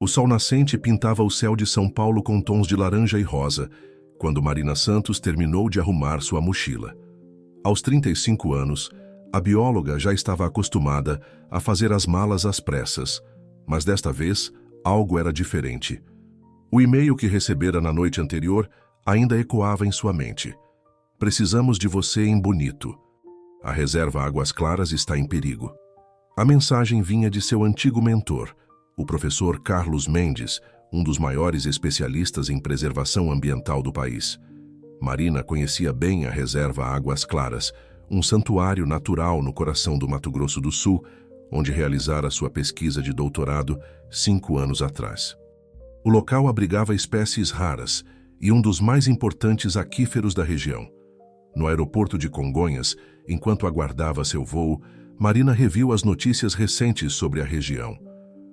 O sol nascente pintava o céu de São Paulo com tons de laranja e rosa, quando Marina Santos terminou de arrumar sua mochila. Aos 35 anos, a bióloga já estava acostumada a fazer as malas às pressas, mas desta vez algo era diferente. O e-mail que recebera na noite anterior ainda ecoava em sua mente. Precisamos de você em Bonito. A reserva Águas Claras está em perigo. A mensagem vinha de seu antigo mentor, o professor Carlos Mendes, um dos maiores especialistas em preservação ambiental do país. Marina conhecia bem a reserva Águas Claras, um santuário natural no coração do Mato Grosso do Sul, onde realizara sua pesquisa de doutorado 5 anos atrás. O local abrigava espécies raras e um dos mais importantes aquíferos da região. No aeroporto de Congonhas, enquanto aguardava seu voo, Marina reviu as notícias recentes sobre a região.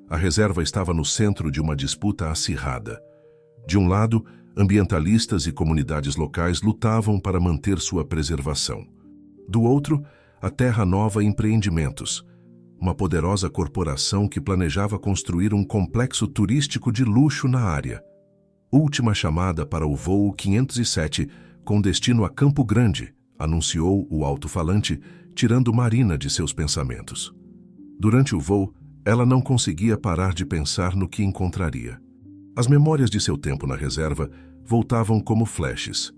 A reserva estava no centro de uma disputa acirrada. De um lado, ambientalistas e comunidades locais lutavam para manter sua preservação. Do outro, a Terra Nova Empreendimentos, uma poderosa corporação que planejava construir um complexo turístico de luxo na área. Última chamada para o voo 507, com destino a Campo Grande, anunciou o alto-falante, tirando Marina de seus pensamentos. Durante o voo, ela não conseguia parar de pensar no que encontraria. As memórias de seu tempo na reserva voltavam como flashes.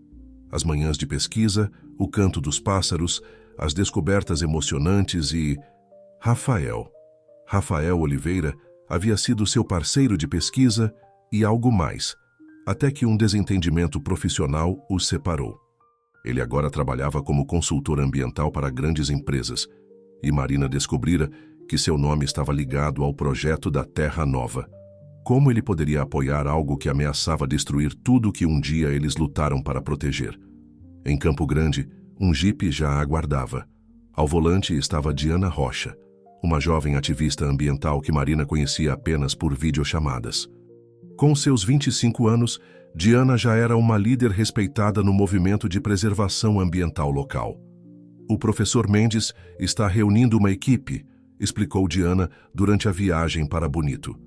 As manhãs de pesquisa, o canto dos pássaros, as descobertas emocionantes e... Rafael Oliveira havia sido seu parceiro de pesquisa e algo mais, até que um desentendimento profissional os separou. Ele agora trabalhava como consultor ambiental para grandes empresas, e Marina descobrira que seu nome estava ligado ao projeto da Terra Nova. Como ele poderia apoiar algo que ameaçava destruir tudo que um dia eles lutaram para proteger? Em Campo Grande, um jipe já a aguardava. Ao volante estava Diana Rocha, uma jovem ativista ambiental que Marina conhecia apenas por videochamadas. Com seus 25 anos, Diana já era uma líder respeitada no movimento de preservação ambiental local. O professor Mendes está reunindo uma equipe, explicou Diana durante a viagem para Bonito.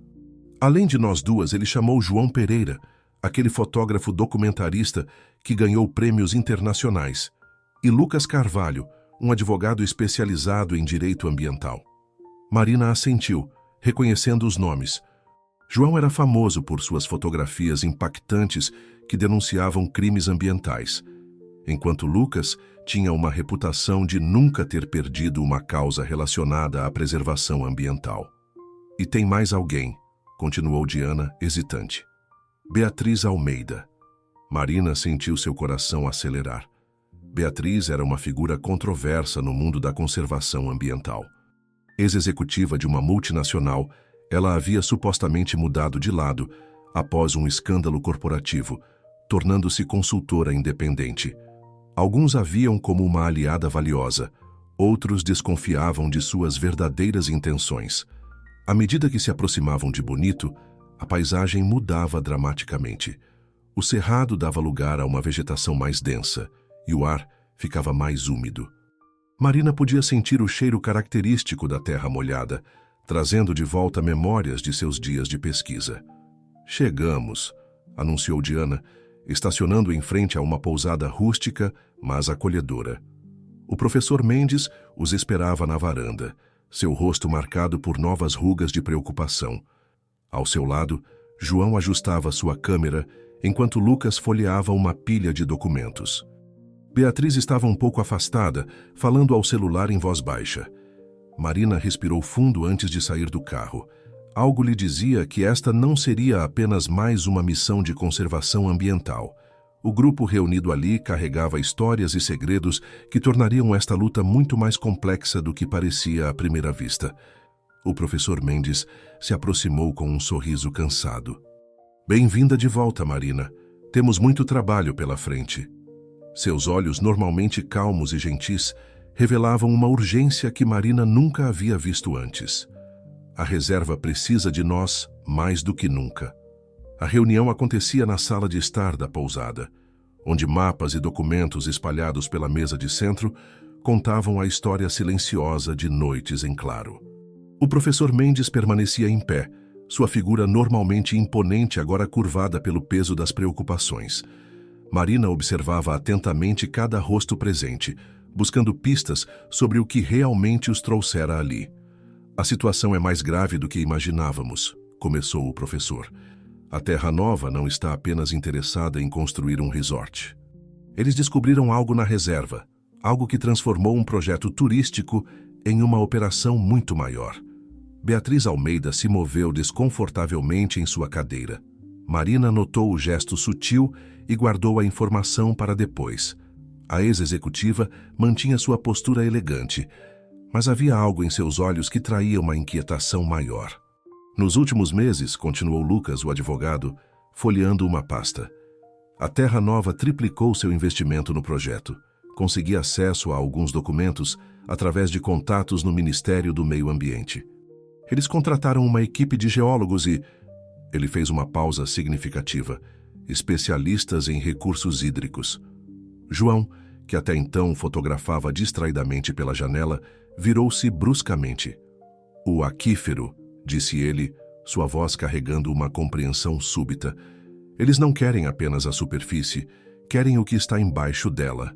Além de nós duas, ele chamou João Pereira, aquele fotógrafo documentarista que ganhou prêmios internacionais, e Lucas Carvalho, um advogado especializado em direito ambiental. Marina assentiu, reconhecendo os nomes. João era famoso por suas fotografias impactantes que denunciavam crimes ambientais, enquanto Lucas tinha uma reputação de nunca ter perdido uma causa relacionada à preservação ambiental. E tem mais alguém, continuou Diana, hesitante. Beatriz Almeida. Marina sentiu seu coração acelerar. Beatriz era uma figura controversa no mundo da conservação ambiental. Ex-executiva de uma multinacional, ela havia supostamente mudado de lado após um escândalo corporativo, tornando-se consultora independente. Alguns a viam como uma aliada valiosa, outros desconfiavam de suas verdadeiras intenções. À medida que se aproximavam de Bonito, a paisagem mudava dramaticamente. O cerrado dava lugar a uma vegetação mais densa e o ar ficava mais úmido. Marina podia sentir o cheiro característico da terra molhada, trazendo de volta memórias de seus dias de pesquisa. Chegamos, anunciou Diana, estacionando em frente a uma pousada rústica, mas acolhedora. O professor Mendes os esperava na varanda, seu rosto marcado por novas rugas de preocupação. Ao seu lado, João ajustava sua câmera, enquanto Lucas folheava uma pilha de documentos. Beatriz estava um pouco afastada, falando ao celular em voz baixa. Marina respirou fundo antes de sair do carro. Algo lhe dizia que esta não seria apenas mais uma missão de conservação ambiental. O grupo reunido ali carregava histórias e segredos que tornariam esta luta muito mais complexa do que parecia à primeira vista. O professor Mendes se aproximou com um sorriso cansado. Bem-vinda de volta, Marina. Temos muito trabalho pela frente. Seus olhos, normalmente calmos e gentis, revelavam uma urgência que Marina nunca havia visto antes. A reserva precisa de nós mais do que nunca. A reunião acontecia na sala de estar da pousada, onde mapas e documentos espalhados pela mesa de centro contavam a história silenciosa de noites em claro. O professor Mendes permanecia em pé, sua figura normalmente imponente agora curvada pelo peso das preocupações. Marina observava atentamente cada rosto presente, buscando pistas sobre o que realmente os trouxera ali. A situação é mais grave do que imaginávamos, começou o professor. A Terra Nova não está apenas interessada em construir um resort. Eles descobriram algo na reserva, algo que transformou um projeto turístico em uma operação muito maior. Beatriz Almeida se moveu desconfortavelmente em sua cadeira. Marina notou o gesto sutil e guardou a informação para depois. A ex-executiva mantinha sua postura elegante, mas havia algo em seus olhos que traía uma inquietação maior. Nos últimos meses, continuou Lucas, o advogado, folheando uma pasta. A Terra Nova triplicou seu investimento no projeto. Conseguia acesso a alguns documentos através de contatos no Ministério do Meio Ambiente. Eles contrataram uma equipe de geólogos e... Ele fez uma pausa significativa. Especialistas em recursos hídricos. João, que até então fotografava distraidamente pela janela, virou-se bruscamente. O aquífero, disse ele, sua voz carregando uma compreensão súbita. Eles não querem apenas a superfície, querem o que está embaixo dela.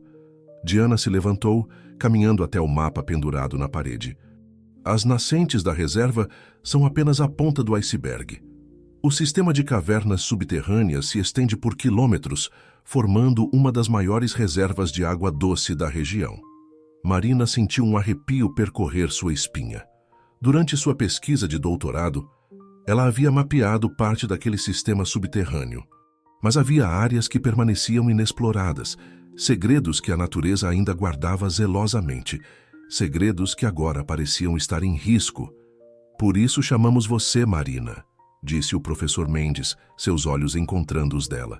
Diana se levantou, caminhando até o mapa pendurado na parede. As nascentes da reserva são apenas a ponta do iceberg. O sistema de cavernas subterrâneas se estende por quilômetros, formando uma das maiores reservas de água doce da região. Marina sentiu um arrepio percorrer sua espinha. Durante sua pesquisa de doutorado, ela havia mapeado parte daquele sistema subterrâneo. Mas havia áreas que permaneciam inexploradas, segredos que a natureza ainda guardava zelosamente, segredos que agora pareciam estar em risco. Por isso chamamos você, Marina, disse o professor Mendes, seus olhos encontrando os dela.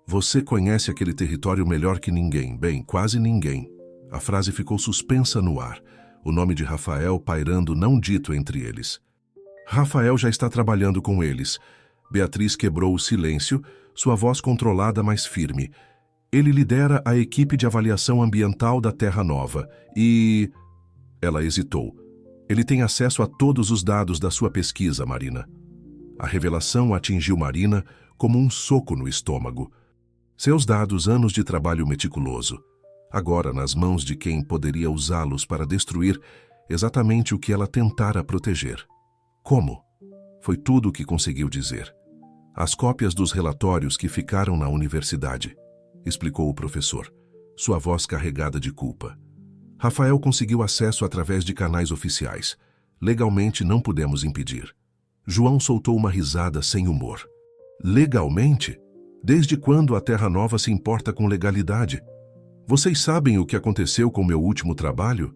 Você conhece aquele território melhor que ninguém, bem, quase ninguém. A frase ficou suspensa no ar, o nome de Rafael pairando não dito entre eles. Rafael já está trabalhando com eles. Beatriz quebrou o silêncio, sua voz controlada mais firme. Ele lidera a equipe de avaliação ambiental da Terra Nova e... Ela hesitou. Ele tem acesso a todos os dados da sua pesquisa, Marina. A revelação atingiu Marina como um soco no estômago. Seus dados, anos de trabalho meticuloso, agora nas mãos de quem poderia usá-los para destruir exatamente o que ela tentara proteger. Como? Foi tudo o que conseguiu dizer. As cópias dos relatórios que ficaram na universidade, explicou o professor, sua voz carregada de culpa. Rafael conseguiu acesso através de canais oficiais. Legalmente não pudemos impedir. João soltou uma risada sem humor. Legalmente? Desde quando a Terra Nova se importa com legalidade? Vocês sabem o que aconteceu com meu último trabalho?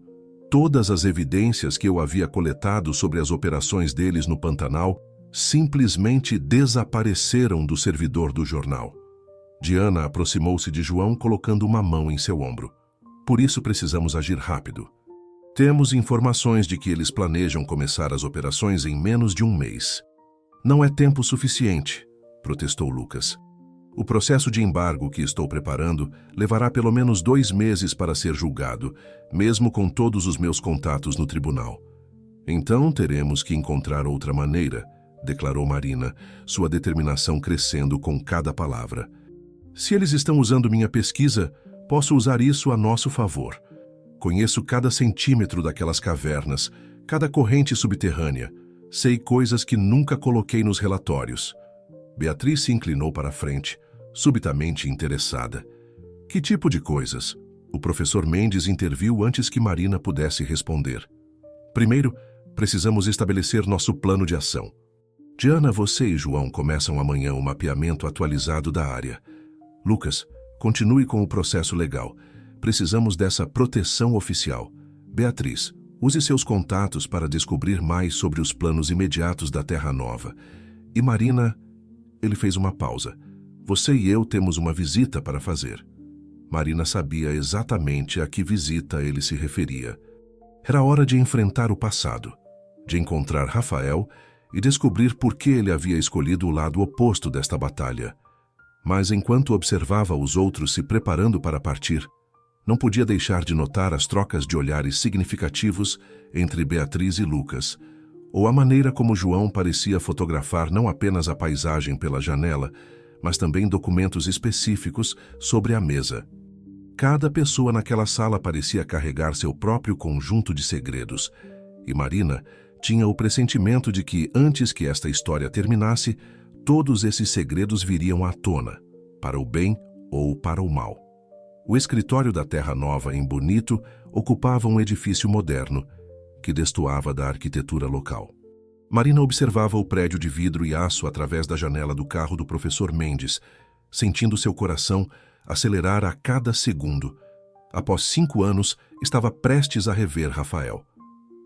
Todas as evidências que eu havia coletado sobre as operações deles no Pantanal simplesmente desapareceram do servidor do jornal. Diana aproximou-se de João colocando uma mão em seu ombro. Por isso precisamos agir rápido. Temos informações de que eles planejam começar as operações em menos de um mês. Não é tempo suficiente, protestou Lucas. O processo de embargo que estou preparando levará pelo menos 2 meses para ser julgado, mesmo com todos os meus contatos no tribunal. Então teremos que encontrar outra maneira, declarou Marina, sua determinação crescendo com cada palavra. Se eles estão usando minha pesquisa, posso usar isso a nosso favor. Conheço cada centímetro daquelas cavernas, cada corrente subterrânea. Sei coisas que nunca coloquei nos relatórios. Beatriz se inclinou para a frente, subitamente interessada. Que tipo de coisas? O professor Mendes interviu antes que Marina pudesse responder. Primeiro, precisamos estabelecer nosso plano de ação. Diana, você e João começam amanhã o mapeamento atualizado da área. Lucas, continue com o processo legal. Precisamos dessa proteção oficial. Beatriz, use seus contatos para descobrir mais sobre os planos imediatos da Terra Nova. E Marina... Ele fez uma pausa. Você e eu temos uma visita para fazer. Marina sabia exatamente a que visita ele se referia. Era hora de enfrentar o passado, de encontrar Rafael e descobrir por que ele havia escolhido o lado oposto desta batalha. Mas enquanto observava os outros se preparando para partir, não podia deixar de notar as trocas de olhares significativos entre Beatriz e Lucas. ou a maneira como João parecia fotografar não apenas a paisagem pela janela, mas também documentos específicos sobre a mesa. Cada pessoa naquela sala parecia carregar seu próprio conjunto de segredos, e Marina tinha o pressentimento de que, antes que esta história terminasse, todos esses segredos viriam à tona, para o bem ou para o mal. O escritório da Terra Nova, em Bonito, ocupava um edifício moderno, que destoava da arquitetura local. Marina observava o prédio de vidro e aço através da janela do carro do professor Mendes, sentindo seu coração acelerar a cada segundo. Após 5 anos, estava prestes a rever Rafael.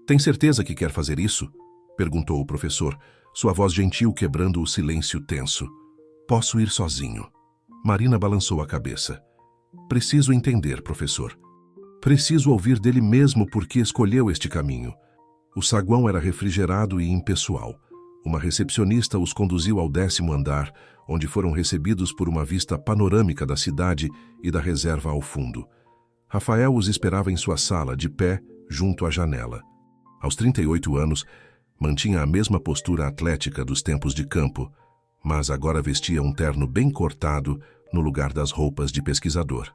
"Tem certeza que quer fazer isso?" perguntou o professor, sua voz gentil quebrando o silêncio tenso. "Posso ir sozinho." Marina balançou a cabeça. "Preciso entender, professor. Preciso ouvir dele mesmo por que escolheu este caminho." O saguão era refrigerado e impessoal. Uma recepcionista os conduziu ao 10º andar, onde foram recebidos por uma vista panorâmica da cidade e da reserva ao fundo. Rafael os esperava em sua sala, de pé, junto à janela. Aos 38 anos, mantinha a mesma postura atlética dos tempos de campo, mas agora vestia um terno bem cortado no lugar das roupas de pesquisador.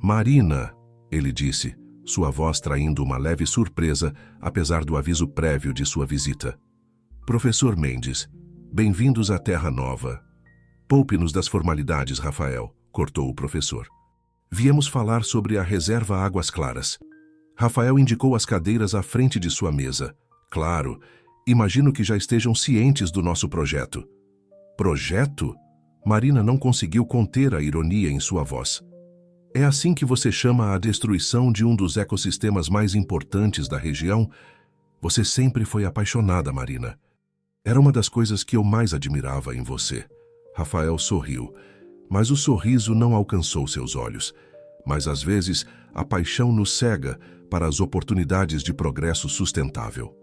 "Marina", ele disse, sua voz traindo uma leve surpresa, apesar do aviso prévio de sua visita. "Professor Mendes, bem-vindos à Terra Nova." "Poupe-nos das formalidades, Rafael", cortou o professor. "Viemos falar sobre a reserva Águas Claras." Rafael indicou as cadeiras à frente de sua mesa. "Claro, imagino que já estejam cientes do nosso projeto." "Projeto?" Marina não conseguiu conter a ironia em sua voz. "É assim que você chama a destruição de um dos ecossistemas mais importantes da região? Você sempre foi apaixonada, Marina. Era uma das coisas que eu mais admirava em você." Rafael sorriu, mas o sorriso não alcançou seus olhos. Mas às vezes a paixão nos cega para as oportunidades de progresso sustentável.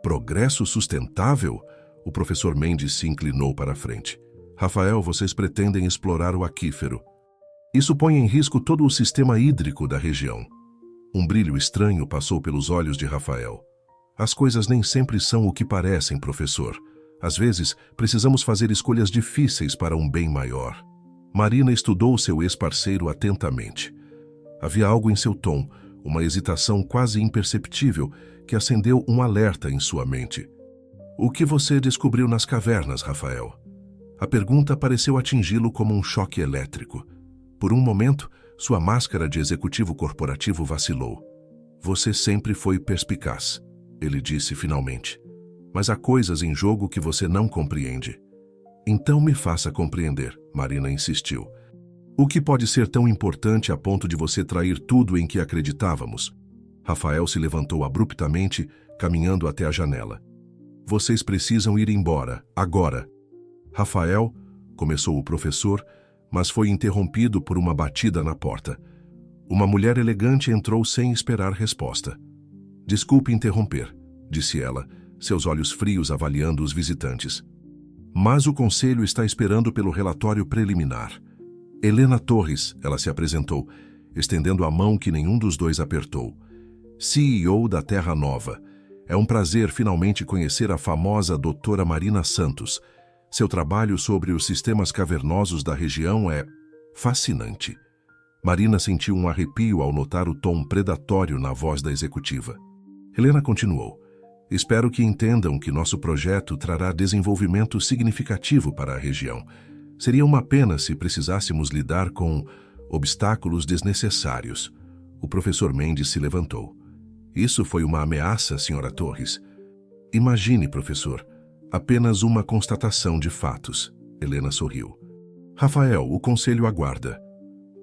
"Progresso sustentável?" O professor Mendes se inclinou para a frente. "Rafael, vocês pretendem explorar o aquífero. Isso põe em risco todo o sistema hídrico da região." Um brilho estranho passou pelos olhos de Rafael. "As coisas nem sempre são o que parecem, professor. Às vezes, precisamos fazer escolhas difíceis para um bem maior." Marina estudou seu ex-parceiro atentamente. Havia algo em seu tom, uma hesitação quase imperceptível, que acendeu um alerta em sua mente. "O que você descobriu nas cavernas, Rafael?" A pergunta pareceu atingi-lo como um choque elétrico. Por um momento, sua máscara de executivo corporativo vacilou. "Você sempre foi perspicaz", ele disse finalmente. "Mas há coisas em jogo que você não compreende." "Então me faça compreender", Marina insistiu. "O que pode ser tão importante a ponto de você trair tudo em que acreditávamos?" Rafael se levantou abruptamente, caminhando até a janela. "Vocês precisam ir embora, agora." "Rafael", começou o professor, mas foi interrompido por uma batida na porta. Uma mulher elegante entrou sem esperar resposta. "Desculpe interromper", disse ela, seus olhos frios avaliando os visitantes. "Mas o conselho está esperando pelo relatório preliminar." "Helena Torres", ela se apresentou, estendendo a mão que nenhum dos dois apertou. "CEO da Terra Nova. É um prazer finalmente conhecer a famosa doutora Marina Santos. Seu trabalho sobre os sistemas cavernosos da região é fascinante." Marina sentiu um arrepio ao notar o tom predatório na voz da executiva. Helena continuou. "Espero que entendam que nosso projeto trará desenvolvimento significativo para a região. Seria uma pena se precisássemos lidar com obstáculos desnecessários." O professor Mendes se levantou. "Isso foi uma ameaça, senhora Torres?" "Imagine, professor. Apenas uma constatação de fatos." Helena sorriu. "Rafael, o conselho aguarda."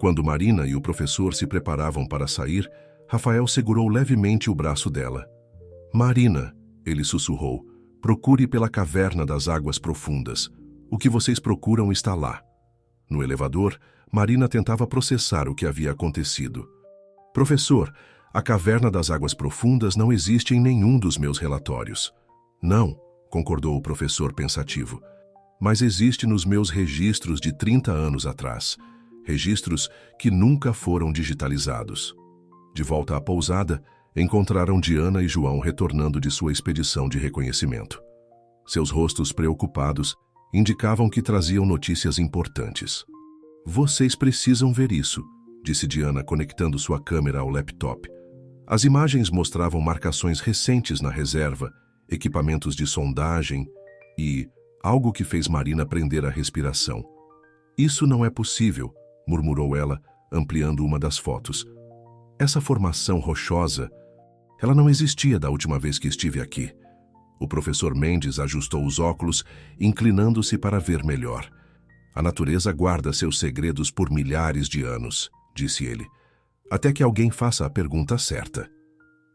Quando Marina e o professor se preparavam para sair, Rafael segurou levemente o braço dela. "Marina", ele sussurrou, "procure pela caverna das águas profundas. O que vocês procuram está lá." No elevador, Marina tentava processar o que havia acontecido. "Professor, a caverna das águas profundas não existe em nenhum dos meus relatórios." "Não", concordou o professor pensativo, "mas existe nos meus registros de 30 anos atrás. Registros que nunca foram digitalizados." De volta à pousada, Encontraram Diana e João retornando de sua expedição de reconhecimento. Seus rostos preocupados indicavam que traziam notícias importantes. "Vocês precisam ver isso", disse Diana, conectando sua câmera ao laptop. As imagens mostravam marcações recentes na reserva, equipamentos de sondagem e algo que fez Marina prender a respiração. "Isso não é possível", murmurou ela, ampliando uma das fotos. "Essa formação rochosa, ela não existia da última vez que estive aqui." O professor Mendes ajustou os óculos, inclinando-se para ver melhor. "A natureza guarda seus segredos por milhares de anos", disse ele, "até que alguém faça a pergunta certa."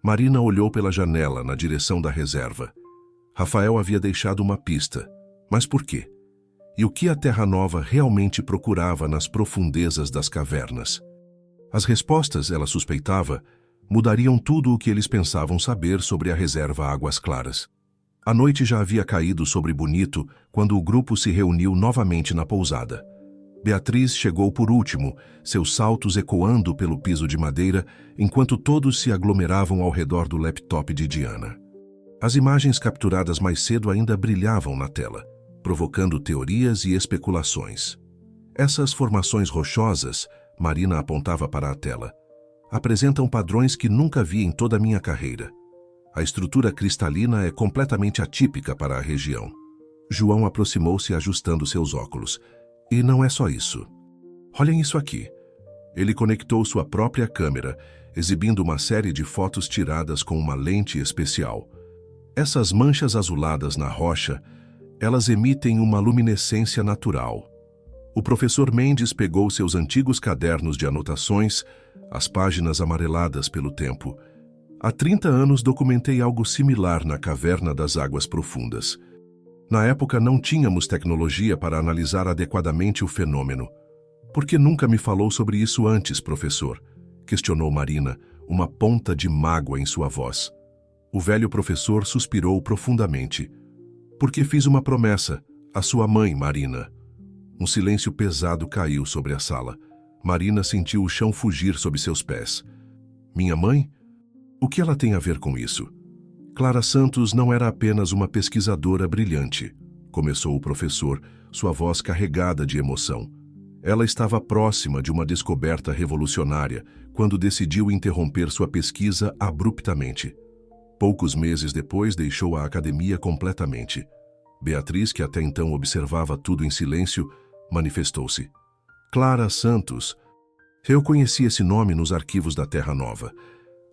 Marina olhou pela janela na direção da reserva. Rafael havia deixado uma pista. Mas por quê? E o que a Terra Nova realmente procurava nas profundezas das cavernas? As respostas, ela suspeitava, mudariam tudo o que eles pensavam saber sobre a reserva Águas Claras. A noite já havia caído sobre Bonito quando o grupo se reuniu novamente na pousada. Beatriz chegou por último, seus saltos ecoando pelo piso de madeira, enquanto todos se aglomeravam ao redor do laptop de Diana. As imagens capturadas mais cedo ainda brilhavam na tela, provocando teorias e especulações. "Essas formações rochosas", Marina apontava para a tela, "apresentam padrões que nunca vi em toda a minha carreira. A estrutura cristalina é completamente atípica para a região." João aproximou-se ajustando seus óculos. "E não é só isso. Olhem isso aqui." Ele conectou sua própria câmera, exibindo uma série de fotos tiradas com uma lente especial. Essas manchas azuladas na rocha, elas emitem uma luminescência natural. O professor Mendes pegou seus antigos cadernos de anotações, as páginas amareladas pelo tempo. "Há 30 anos documentei algo similar na Caverna das Águas Profundas. Na época não tínhamos tecnologia para analisar adequadamente o fenômeno." "Por que nunca me falou sobre isso antes, professor?" questionou Marina, uma ponta de mágoa em sua voz. O velho professor suspirou profundamente. "Porque fiz uma promessa, à sua mãe, Marina." Um silêncio pesado caiu sobre a sala. Marina sentiu o chão fugir sob seus pés. "Minha mãe? O que ela tem a ver com isso?" "Clara Santos não era apenas uma pesquisadora brilhante", começou o professor, sua voz carregada de emoção. "Ela estava próxima de uma descoberta revolucionária quando decidiu interromper sua pesquisa abruptamente. Poucos meses depois deixou a academia completamente." Beatriz, que até então observava tudo em silêncio, manifestou-se. "Clara Santos. Eu conheci esse nome nos arquivos da Terra Nova.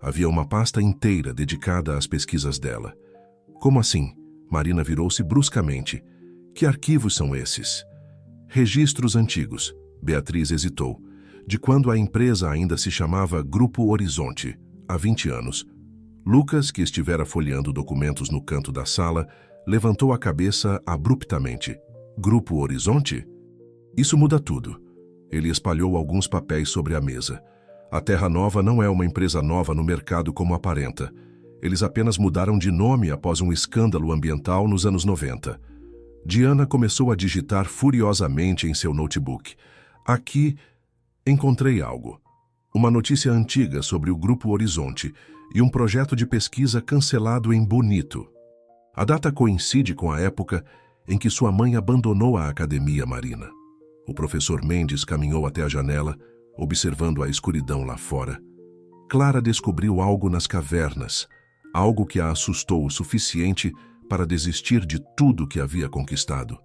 Havia uma pasta inteira dedicada às pesquisas dela." "Como assim?" Marina virou-se bruscamente. "Que arquivos são esses?" "Registros antigos." Beatriz hesitou. "De quando a empresa ainda se chamava Grupo Horizonte, há 20 anos. Lucas, que estivera folheando documentos no canto da sala, levantou a cabeça abruptamente. "Grupo Horizonte? Isso muda tudo." Ele espalhou alguns papéis sobre a mesa. "A Terra Nova não é uma empresa nova no mercado como aparenta. Eles apenas mudaram de nome após um escândalo ambiental nos anos 90. Diana começou a digitar furiosamente em seu notebook. "Aqui encontrei algo. Uma notícia antiga sobre o Grupo Horizonte e um projeto de pesquisa cancelado em Bonito. A data coincide com a época em que sua mãe abandonou a academia, Marina." O professor Mendes caminhou até a janela, observando a escuridão lá fora. Clara descobriu algo nas cavernas, algo que a assustou o suficiente para desistir de tudo que havia conquistado.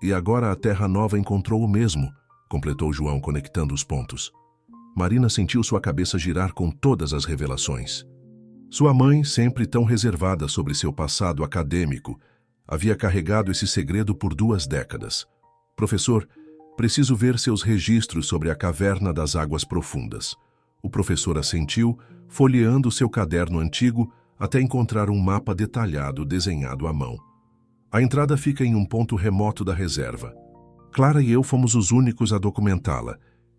"E agora a Terra Nova encontrou o mesmo", completou João, conectando os pontos. Marina sentiu sua cabeça girar com todas as revelações. Sua mãe, sempre tão reservada sobre seu passado acadêmico, havia carregado esse segredo por 2 décadas. "Professor, preciso ver seus registros sobre a Caverna das Águas Profundas." O professor assentiu, folheando seu caderno antigo até encontrar um mapa detalhado desenhado à mão. "A entrada fica em um ponto remoto da reserva. Clara e eu fomos os únicos a documentá-la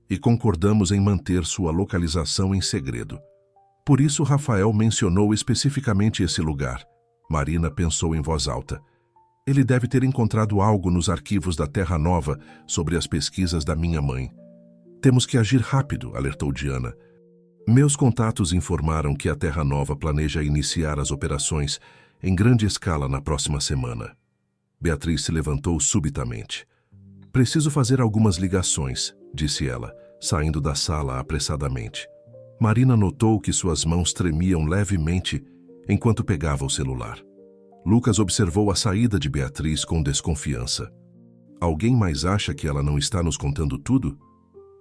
e concordamos em manter sua localização em segredo. Por isso Rafael mencionou especificamente esse lugar." Marina pensou em voz alta. "Ele deve ter encontrado algo nos arquivos da Terra Nova sobre as pesquisas da minha mãe." "Temos que agir rápido", alertou Diana. Meus contatos informaram que a Terra Nova planeja iniciar as operações em grande escala na próxima semana. Beatriz se levantou subitamente. Preciso fazer algumas ligações, disse ela, saindo da sala apressadamente. Marina notou que suas mãos tremiam levemente enquanto pegava o celular. Lucas observou a saída de Beatriz com desconfiança. Alguém mais acha que ela não está nos contando tudo?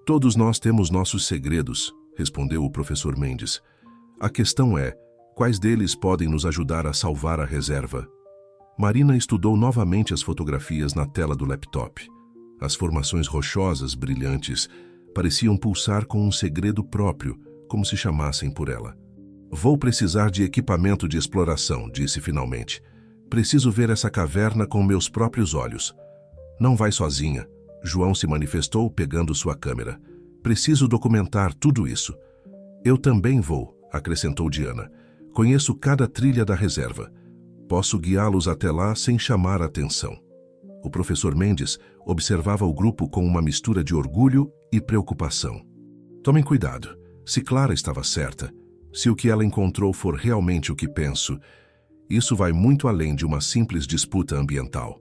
Todos nós temos nossos segredos, respondeu o professor Mendes. A questão é, quais deles podem nos ajudar a salvar a reserva? Marina estudou novamente as fotografias na tela do laptop. As formações rochosas, brilhantes, pareciam pulsar com um segredo próprio, como se chamassem por ela. Vou precisar de equipamento de exploração, disse finalmente. Preciso ver essa caverna com meus próprios olhos. Não vai sozinha. João se manifestou pegando sua câmera. Preciso documentar tudo isso. Eu também vou, acrescentou Diana. Conheço cada trilha da reserva. Posso guiá-los até lá sem chamar a atenção. O professor Mendes observava o grupo com uma mistura de orgulho e preocupação. Tomem cuidado. Se Clara estava certa, se o que ela encontrou for realmente o que penso, isso vai muito além de uma simples disputa ambiental.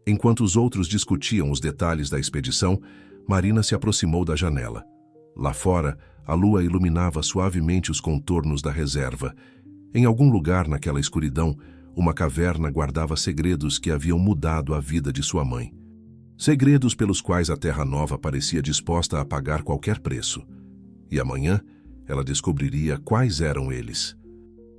Enquanto os outros discutiam os detalhes da expedição, Marina se aproximou da janela. Lá fora, a lua iluminava suavemente os contornos da reserva. Em algum lugar naquela escuridão, uma caverna guardava segredos que haviam mudado a vida de sua mãe. Segredos pelos quais a Terra Nova parecia disposta a pagar qualquer preço. E amanhã, ela descobriria quais eram eles.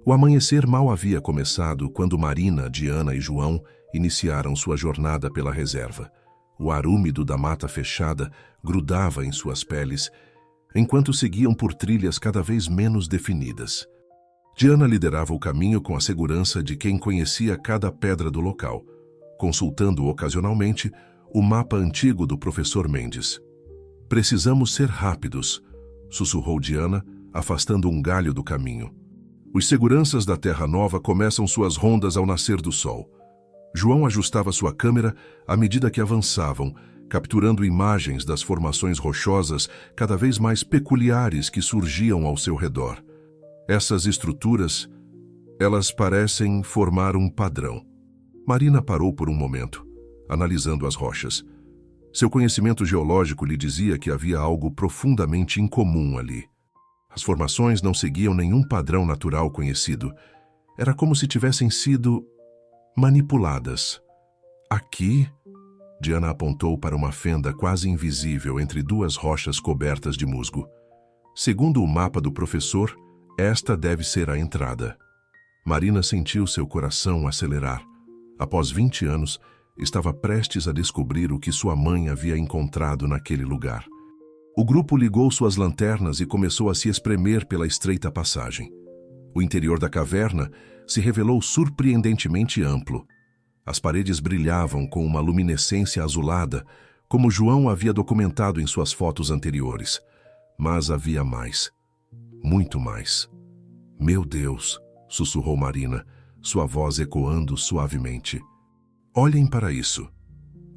O amanhecer mal havia começado quando Marina, Diana e João iniciaram sua jornada pela reserva. O ar úmido da mata fechada grudava em suas peles, enquanto seguiam por trilhas cada vez menos definidas. Diana liderava o caminho com a segurança de quem conhecia cada pedra do local, consultando ocasionalmente o mapa antigo do professor Mendes. Precisamos ser rápidos, sussurrou Diana, afastando um galho do caminho. Os seguranças da Terra Nova começam suas rondas ao nascer do sol. João ajustava sua câmera à medida que avançavam, capturando imagens das formações rochosas cada vez mais peculiares que surgiam ao seu redor. Essas estruturas, elas parecem formar um padrão. Marina parou por um momento, analisando as rochas. Seu conhecimento geológico lhe dizia que havia algo profundamente incomum ali. As formações não seguiam nenhum padrão natural conhecido. Era como se tivessem sido manipuladas. Aqui, Diana apontou para uma fenda quase invisível entre duas rochas cobertas de musgo. Segundo o mapa do professor, esta deve ser a entrada. Marina sentiu seu coração acelerar. Após 20 anos, estava prestes a descobrir o que sua mãe havia encontrado naquele lugar. O grupo ligou suas lanternas e começou a se espremer pela estreita passagem. O interior da caverna se revelou surpreendentemente amplo. As paredes brilhavam com uma luminescência azulada, como João havia documentado em suas fotos anteriores. Mas havia mais. Muito mais. Meu Deus, sussurrou Marina, sua voz ecoando suavemente. Olhem para isso.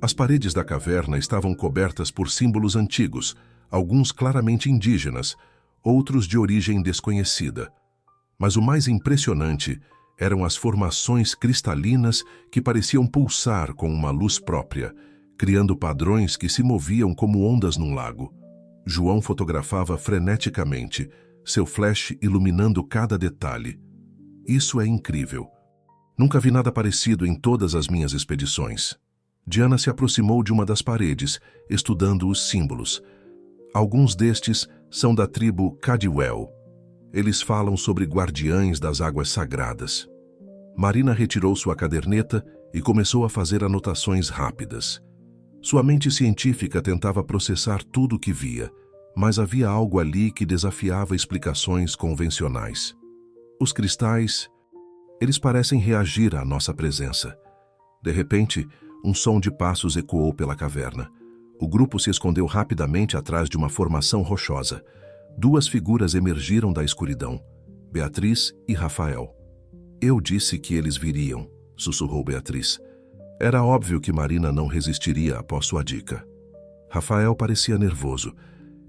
As paredes da caverna estavam cobertas por símbolos antigos, alguns claramente indígenas, outros de origem desconhecida. Mas o mais impressionante eram as formações cristalinas que pareciam pulsar com uma luz própria, criando padrões que se moviam como ondas num lago. João fotografava freneticamente, seu flash iluminando cada detalhe. Isso é incrível. Nunca vi nada parecido em todas as minhas expedições. Diana se aproximou de uma das paredes, estudando os símbolos. Alguns destes são da tribo Cadiwell. Eles falam sobre guardiães das águas sagradas. Marina retirou sua caderneta e começou a fazer anotações rápidas. Sua mente científica tentava processar tudo o que via, mas havia algo ali que desafiava explicações convencionais. Os cristais, eles parecem reagir à nossa presença. De repente, um som de passos ecoou pela caverna. O grupo se escondeu rapidamente atrás de uma formação rochosa. Duas figuras emergiram da escuridão, Beatriz e Rafael. Eu disse que eles viriam, sussurrou Beatriz. Era óbvio que Marina não resistiria após sua dica. Rafael parecia nervoso.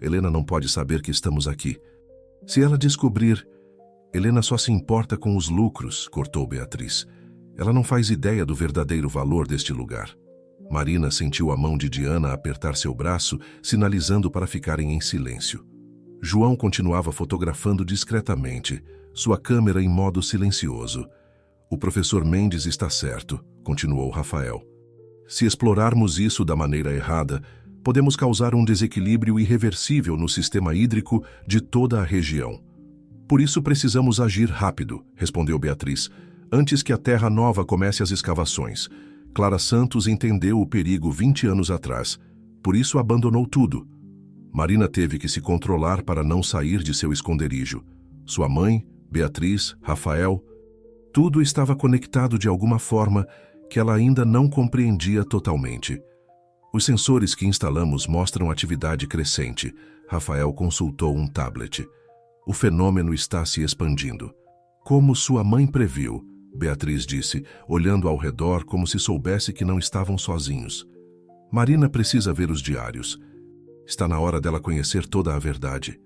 Helena não pode saber que estamos aqui. Se ela descobrir... Helena só se importa com os lucros, cortou Beatriz. Ela não faz ideia do verdadeiro valor deste lugar. Marina sentiu a mão de Diana apertar seu braço, sinalizando para ficarem em silêncio. João continuava fotografando discretamente, sua câmera em modo silencioso. O professor Mendes está certo, continuou Rafael. Se explorarmos isso da maneira errada, podemos causar um desequilíbrio irreversível no sistema hídrico de toda a região. Por isso precisamos agir rápido, respondeu Beatriz, antes que a Terra Nova comece as escavações. Clara Santos entendeu o perigo 20 anos atrás, por isso abandonou tudo. Marina teve que se controlar para não sair de seu esconderijo. Sua mãe, Beatriz, Rafael, tudo estava conectado de alguma forma que ela ainda não compreendia totalmente. Os sensores que instalamos mostram atividade crescente. Rafael consultou um tablet. O fenômeno está se expandindo. Como sua mãe previu, Beatriz disse, olhando ao redor como se soubesse que não estavam sozinhos. Marina precisa ver os diários. Está na hora dela conhecer toda a verdade.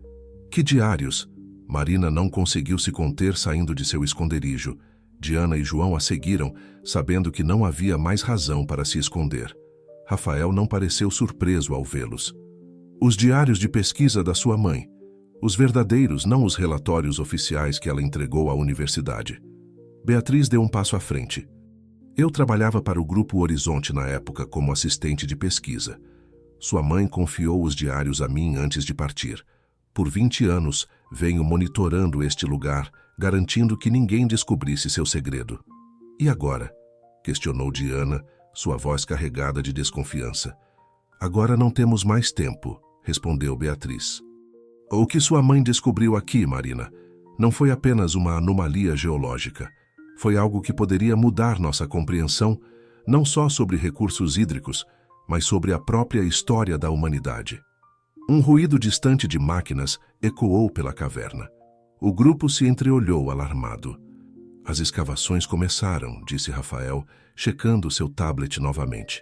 Que diários? Marina não conseguiu se conter saindo de seu esconderijo. Diana e João a seguiram, sabendo que não havia mais razão para se esconder. Rafael não pareceu surpreso ao vê-los. Os diários de pesquisa da sua mãe. Os verdadeiros, não os relatórios oficiais que ela entregou à universidade. Beatriz deu um passo à frente. Eu trabalhava para o Grupo Horizonte na época como assistente de pesquisa. Sua mãe confiou os diários a mim antes de partir. Por 20 anos, venho monitorando este lugar, garantindo que ninguém descobrisse seu segredo. E agora? Questionou Diana, sua voz carregada de desconfiança. Agora não temos mais tempo, respondeu Beatriz. O que sua mãe descobriu aqui, Marina, não foi apenas uma anomalia geológica. Foi algo que poderia mudar nossa compreensão, não só sobre recursos hídricos, mas sobre a própria história da humanidade. Um ruído distante de máquinas ecoou pela caverna. O grupo se entreolhou alarmado. As escavações começaram, disse Rafael, checando seu tablet novamente.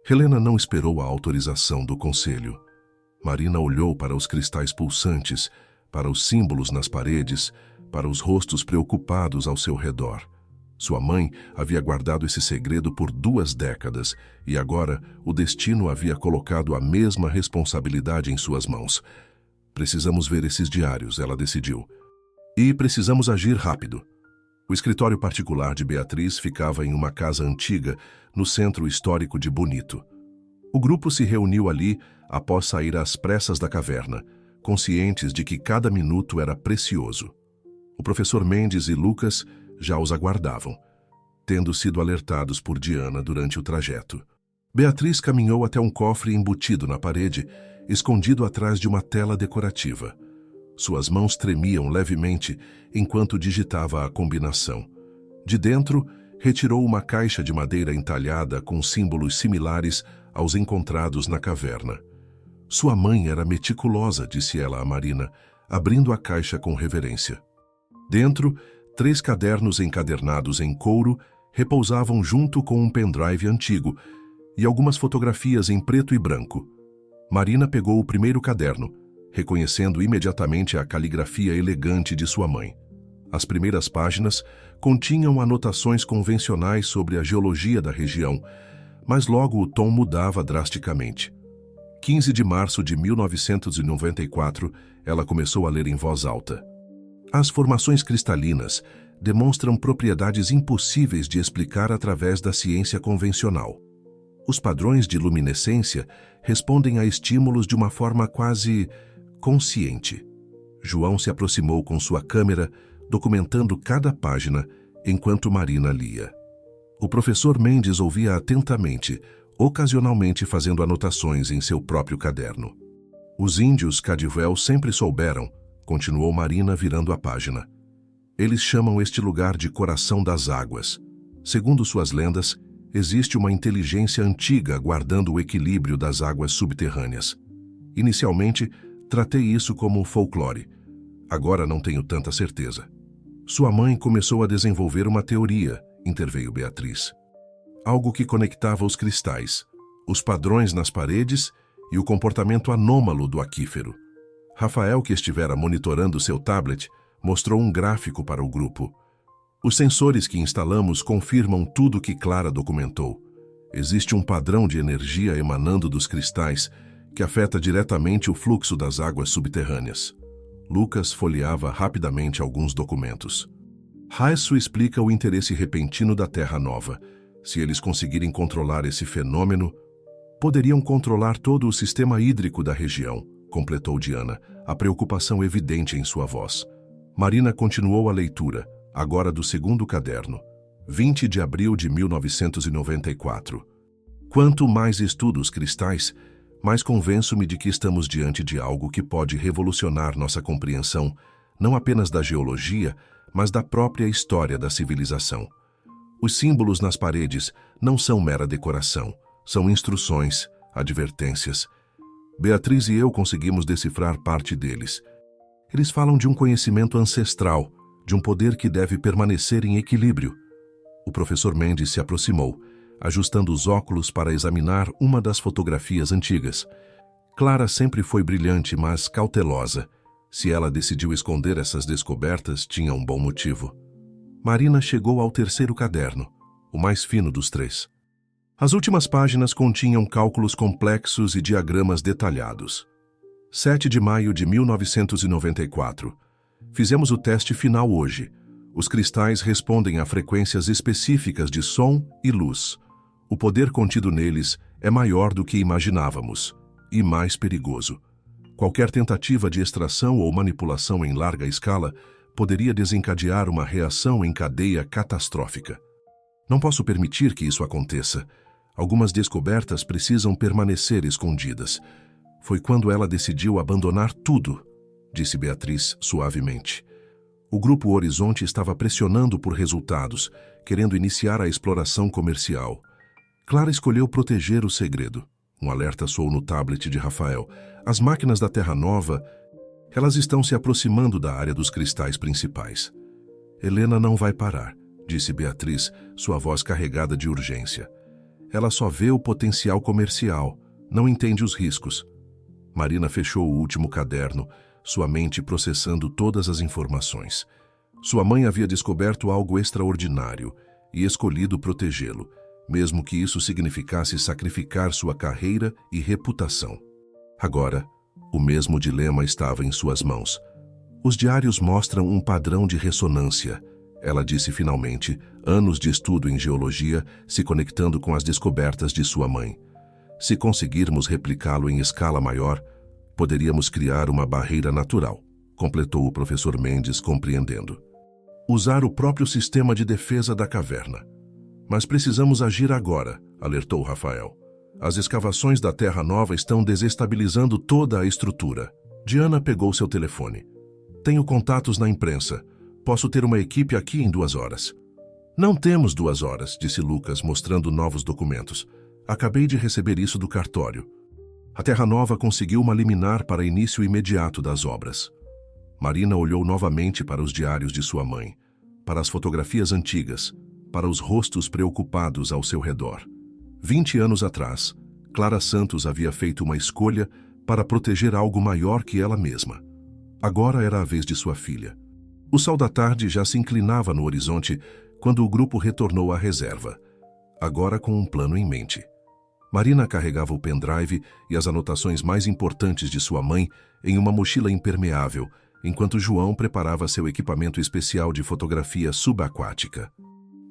Helena não esperou a autorização do conselho. Marina olhou para os cristais pulsantes, para os símbolos nas paredes, para os rostos preocupados ao seu redor. Sua mãe havia guardado esse segredo por 2 décadas e agora o destino havia colocado a mesma responsabilidade em suas mãos. Precisamos ver esses diários, ela decidiu. E precisamos agir rápido. O escritório particular de Beatriz ficava em uma casa antiga no centro histórico de Bonito. O grupo se reuniu ali após sair às pressas da caverna, conscientes de que cada minuto era precioso. O professor Mendes e Lucas já os aguardavam, tendo sido alertados por Diana durante o trajeto. Beatriz caminhou até um cofre embutido na parede, escondido atrás de uma tela decorativa. Suas mãos tremiam levemente enquanto digitava a combinação. De dentro, retirou uma caixa de madeira entalhada com símbolos similares aos encontrados na caverna. Sua mãe era meticulosa, disse ela a Marina, abrindo a caixa com reverência. Dentro, 3 cadernos encadernados em couro repousavam junto com um pendrive antigo e algumas fotografias em preto e branco. Marina pegou o primeiro caderno, reconhecendo imediatamente a caligrafia elegante de sua mãe. As primeiras páginas continham anotações convencionais sobre a geologia da região, mas logo o tom mudava drasticamente. 15 de março de 1994, ela começou a ler em voz alta. As formações cristalinas demonstram propriedades impossíveis de explicar através da ciência convencional. Os padrões de luminescência respondem a estímulos de uma forma quase consciente. João se aproximou com sua câmera, documentando cada página enquanto Marina lia. O professor Mendes ouvia atentamente, ocasionalmente fazendo anotações em seu próprio caderno. Os índios Cadivel sempre souberam, continuou Marina virando a página. Eles chamam este lugar de Coração das Águas. Segundo suas lendas, existe uma inteligência antiga guardando o equilíbrio das águas subterrâneas. Inicialmente, tratei isso como folclore. Agora não tenho tanta certeza. Sua mãe começou a desenvolver uma teoria, interveio Beatriz. Algo que conectava os cristais, os padrões nas paredes e o comportamento anômalo do aquífero. Rafael, que estivera monitorando seu tablet, mostrou um gráfico para o grupo. Os sensores que instalamos confirmam tudo que Clara documentou. Existe um padrão de energia emanando dos cristais que afeta diretamente o fluxo das águas subterrâneas. Lucas folheava rapidamente alguns documentos. Raisso explica o interesse repentino da Terra Nova. Se eles conseguirem controlar esse fenômeno, poderiam controlar todo o sistema hídrico da região, completou Diana, a preocupação evidente em sua voz. Marina continuou a leitura, agora do segundo caderno. 20 de abril de 1994. Quanto mais estudo os cristais, mais convenço-me de que estamos diante de algo que pode revolucionar nossa compreensão, não apenas da geologia, mas da própria história da civilização. Os símbolos nas paredes não são mera decoração, são instruções, advertências. Beatriz e eu conseguimos decifrar parte deles. Eles falam de um conhecimento ancestral, de um poder que deve permanecer em equilíbrio. O professor Mendes se aproximou, ajustando os óculos para examinar uma das fotografias antigas. Clara sempre foi brilhante, mas cautelosa. Se ela decidiu esconder essas descobertas, tinha um bom motivo. Marina chegou ao terceiro caderno, o mais fino dos três. As últimas páginas continham cálculos complexos e diagramas detalhados. 7 de maio de 1994. Fizemos o teste final hoje. Os cristais respondem a frequências específicas de som e luz. O poder contido neles é maior do que imaginávamos e mais perigoso. Qualquer tentativa de extração ou manipulação em larga escala poderia desencadear uma reação em cadeia catastrófica. Não posso permitir que isso aconteça. Algumas descobertas precisam permanecer escondidas. Foi quando ela decidiu abandonar tudo, disse Beatriz suavemente. O Grupo Horizonte estava pressionando por resultados, querendo iniciar a exploração comercial. Clara escolheu proteger o segredo. Um alerta soou no tablet de Rafael. As máquinas da Terra Nova, elas estão se aproximando da área dos cristais principais. Helena não vai parar, disse Beatriz, sua voz carregada de urgência. Ela só vê o potencial comercial, não entende os riscos. Marina fechou o último caderno, sua mente processando todas as informações. Sua mãe havia descoberto algo extraordinário e escolhido protegê-lo, mesmo que isso significasse sacrificar sua carreira e reputação. Agora, o mesmo dilema estava em suas mãos. Os diários mostram um padrão de ressonância, ela disse finalmente, anos de estudo em geologia se conectando com as descobertas de sua mãe. Se conseguirmos replicá-lo em escala maior, poderíamos criar uma barreira natural, completou o professor Mendes, compreendendo. Usar o próprio sistema de defesa da caverna. Mas precisamos agir agora, alertou Rafael. As escavações da Terra Nova estão desestabilizando toda a estrutura. Diana pegou seu telefone. Tenho contatos na imprensa. Posso ter uma equipe aqui em 2 horas. Não temos 2 horas, disse Lucas, mostrando novos documentos. Acabei de receber isso do cartório. A Terra Nova conseguiu uma liminar para início imediato das obras. Marina olhou novamente para os diários de sua mãe, para as fotografias antigas, para os rostos preocupados ao seu redor. 20 anos atrás, Clara Santos havia feito uma escolha para proteger algo maior que ela mesma. Agora era a vez de sua filha. O sol da tarde já se inclinava no horizonte quando o grupo retornou à reserva, agora com um plano em mente. Marina carregava o pendrive e as anotações mais importantes de sua mãe em uma mochila impermeável, enquanto João preparava seu equipamento especial de fotografia subaquática.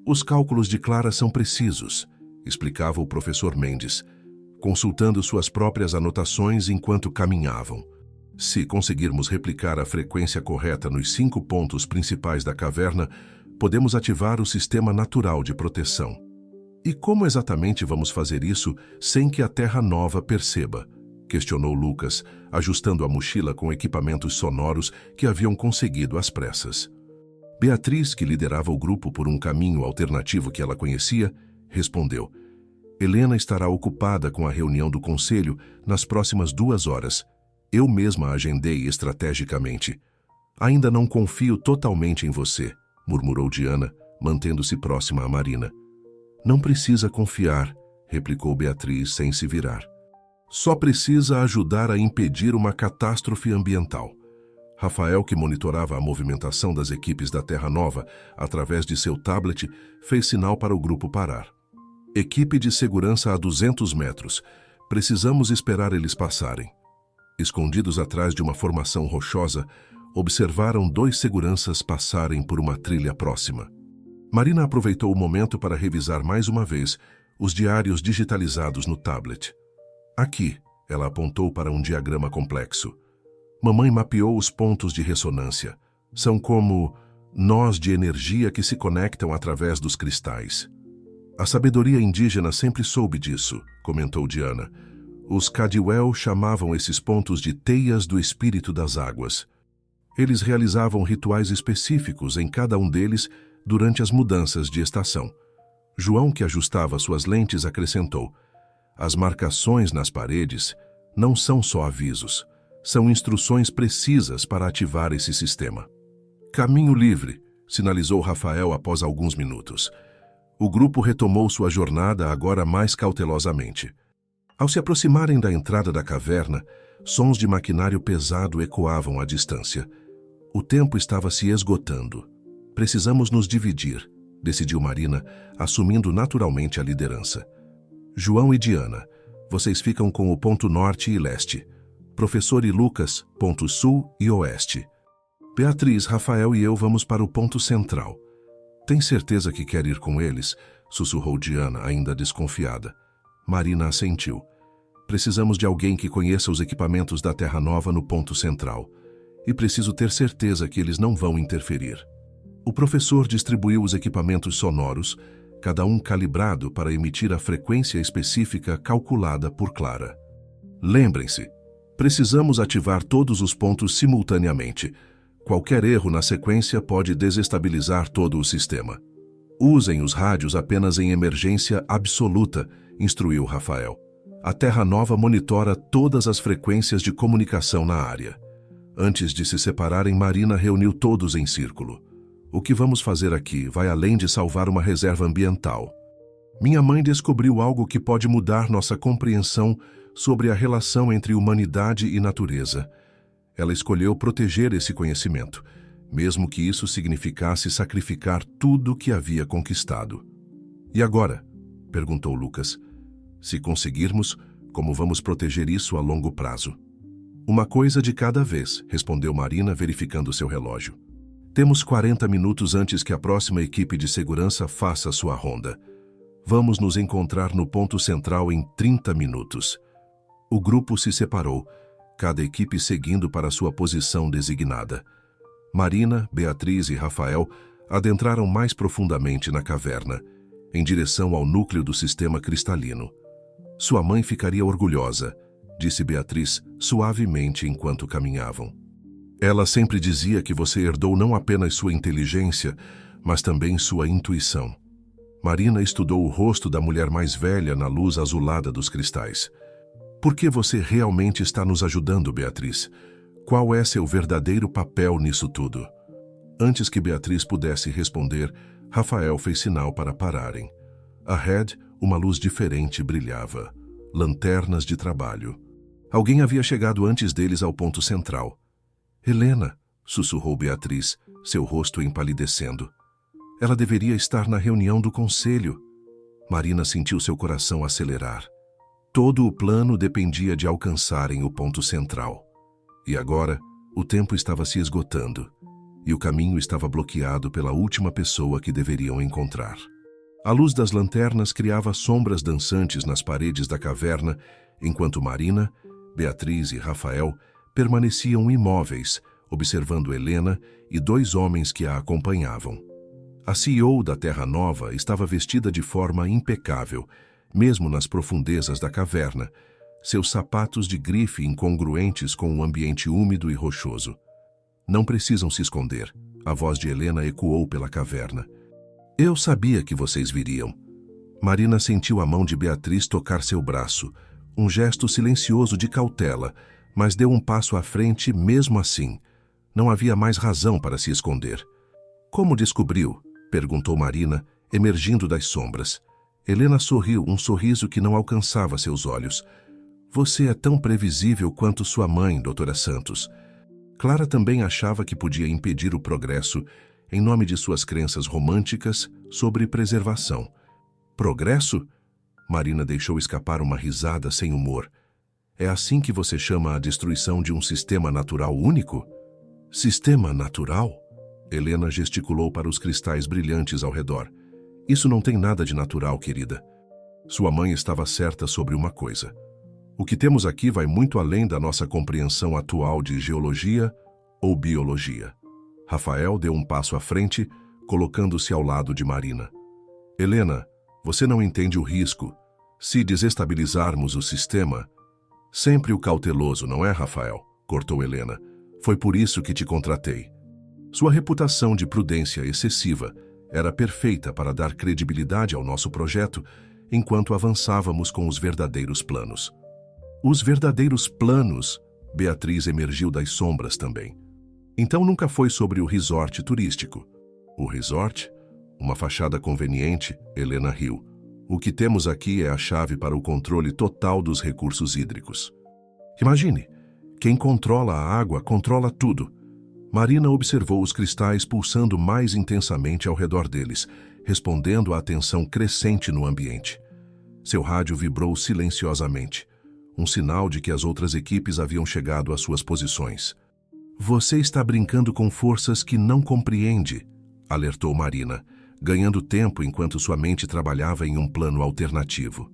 Os cálculos de Clara são precisos, explicava o professor Mendes, consultando suas próprias anotações enquanto caminhavam. Se conseguirmos replicar a frequência correta nos 5 pontos principais da caverna, podemos ativar o sistema natural de proteção. E como exatamente vamos fazer isso sem que a Terra Nova perceba? Questionou Lucas, ajustando a mochila com equipamentos sonoros que haviam conseguido às pressas. Beatriz, que liderava o grupo por um caminho alternativo que ela conhecia, respondeu: Helena estará ocupada com a reunião do conselho nas próximas 2 horas. Eu mesma a agendei estrategicamente. Ainda não confio totalmente em você, murmurou Diana, mantendo-se próxima a Marina. Não precisa confiar, replicou Beatriz sem se virar. Só precisa ajudar a impedir uma catástrofe ambiental. Rafael, que monitorava a movimentação das equipes da Terra Nova através de seu tablet, fez sinal para o grupo parar. Equipe de segurança a 200 metros. Precisamos esperar eles passarem. Escondidos atrás de uma formação rochosa, observaram 2 seguranças passarem por uma trilha próxima. Marina aproveitou o momento para revisar mais uma vez os diários digitalizados no tablet. Aqui, ela apontou para um diagrama complexo. Mamãe mapeou os pontos de ressonância. São como nós de energia que se conectam através dos cristais. A sabedoria indígena sempre soube disso, comentou Diana. Os Cadiwell chamavam esses pontos de teias do espírito das águas. Eles realizavam rituais específicos em cada um deles durante as mudanças de estação. João, que ajustava suas lentes, acrescentou: as marcações nas paredes não são só avisos, são instruções precisas para ativar esse sistema. Caminho livre, sinalizou Rafael após alguns minutos. O grupo retomou sua jornada agora mais cautelosamente. Ao se aproximarem da entrada da caverna, sons de maquinário pesado ecoavam à distância. O tempo estava se esgotando. Precisamos nos dividir, decidiu Marina, assumindo naturalmente a liderança. João e Diana, vocês ficam com o ponto norte e leste. Professor e Lucas, ponto sul e oeste. Beatriz, Rafael e eu vamos para o ponto central. Tem certeza que quer ir com eles? Sussurrou Diana, ainda desconfiada. Marina assentiu. Precisamos de alguém que conheça os equipamentos da Terra Nova no ponto central. E preciso ter certeza que eles não vão interferir. O professor distribuiu os equipamentos sonoros, cada um calibrado para emitir a frequência específica calculada por Clara. Lembrem-se, precisamos ativar todos os pontos simultaneamente. Qualquer erro na sequência pode desestabilizar todo o sistema. Usem os rádios apenas em emergência absoluta, instruiu Rafael. A Terra Nova monitora todas as frequências de comunicação na área. Antes de se separarem, Marina reuniu todos em círculo. O que vamos fazer aqui vai além de salvar uma reserva ambiental. Minha mãe descobriu algo que pode mudar nossa compreensão sobre a relação entre humanidade e natureza. Ela escolheu proteger esse conhecimento, mesmo que isso significasse sacrificar tudo que havia conquistado. E agora? Perguntou Lucas. Se conseguirmos, como vamos proteger isso a longo prazo? Uma coisa de cada vez, respondeu Marina, verificando seu relógio. Temos 40 minutos antes que a próxima equipe de segurança faça sua ronda. Vamos nos encontrar no ponto central em 30 minutos. O grupo se separou, cada equipe seguindo para sua posição designada. Marina, Beatriz e Rafael adentraram mais profundamente na caverna, em direção ao núcleo do sistema cristalino. Sua mãe ficaria orgulhosa, disse Beatriz suavemente enquanto caminhavam. Ela sempre dizia que você herdou não apenas sua inteligência, mas também sua intuição. Marina estudou o rosto da mulher mais velha na luz azulada dos cristais. Por que você realmente está nos ajudando, Beatriz? Qual é seu verdadeiro papel nisso tudo? Antes que Beatriz pudesse responder, Rafael fez sinal para pararem. Ahead, uma luz diferente brilhava. Lanternas de trabalho. Alguém havia chegado antes deles ao ponto central. Helena, sussurrou Beatriz, seu rosto empalidecendo. Ela deveria estar na reunião do conselho. Marina sentiu seu coração acelerar. Todo o plano dependia de alcançarem o ponto central. E agora, o tempo estava se esgotando, e o caminho estava bloqueado pela última pessoa que deveriam encontrar. A luz das lanternas criava sombras dançantes nas paredes da caverna, enquanto Marina, Beatriz e Rafael permaneciam imóveis, observando Helena e 2 homens que a acompanhavam. A CEO da Terra Nova estava vestida de forma impecável, mesmo nas profundezas da caverna, seus sapatos de grife incongruentes com o ambiente úmido e rochoso. Não precisam se esconder, a voz de Helena ecoou pela caverna. Eu sabia que vocês viriam. Marina sentiu a mão de Beatriz tocar seu braço, um gesto silencioso de cautela, mas deu um passo à frente mesmo assim. Não havia mais razão para se esconder. Como descobriu? Perguntou Marina, emergindo das sombras. Helena sorriu, um sorriso que não alcançava seus olhos. Você é tão previsível quanto sua mãe, doutora Santos. Clara também achava que podia impedir o progresso em nome de suas crenças românticas sobre preservação. Progresso? Marina deixou escapar uma risada sem humor. É assim que você chama a destruição de um sistema natural único? Sistema natural? Helena gesticulou para os cristais brilhantes ao redor. Isso não tem nada de natural, querida. Sua mãe estava certa sobre uma coisa. O que temos aqui vai muito além da nossa compreensão atual de geologia ou biologia. Rafael deu um passo à frente, colocando-se ao lado de Marina. Helena, você não entende o risco. Se desestabilizarmos o sistema... Sempre o cauteloso, não é, Rafael? Cortou Helena. Foi por isso que te contratei. Sua reputação de prudência excessiva era perfeita para dar credibilidade ao nosso projeto enquanto avançávamos com os verdadeiros planos. Os verdadeiros planos, Beatriz emergiu das sombras também. Então nunca foi sobre o resort turístico. O resort? Uma fachada conveniente, Helena riu. O que temos aqui é a chave para o controle total dos recursos hídricos. Imagine, quem controla a água controla tudo. Marina observou os cristais pulsando mais intensamente ao redor deles, respondendo à tensão crescente no ambiente. Seu rádio vibrou silenciosamente, um sinal de que as outras equipes haviam chegado às suas posições. Você está brincando com forças que não compreende, alertou Marina, ganhando tempo enquanto sua mente trabalhava em um plano alternativo.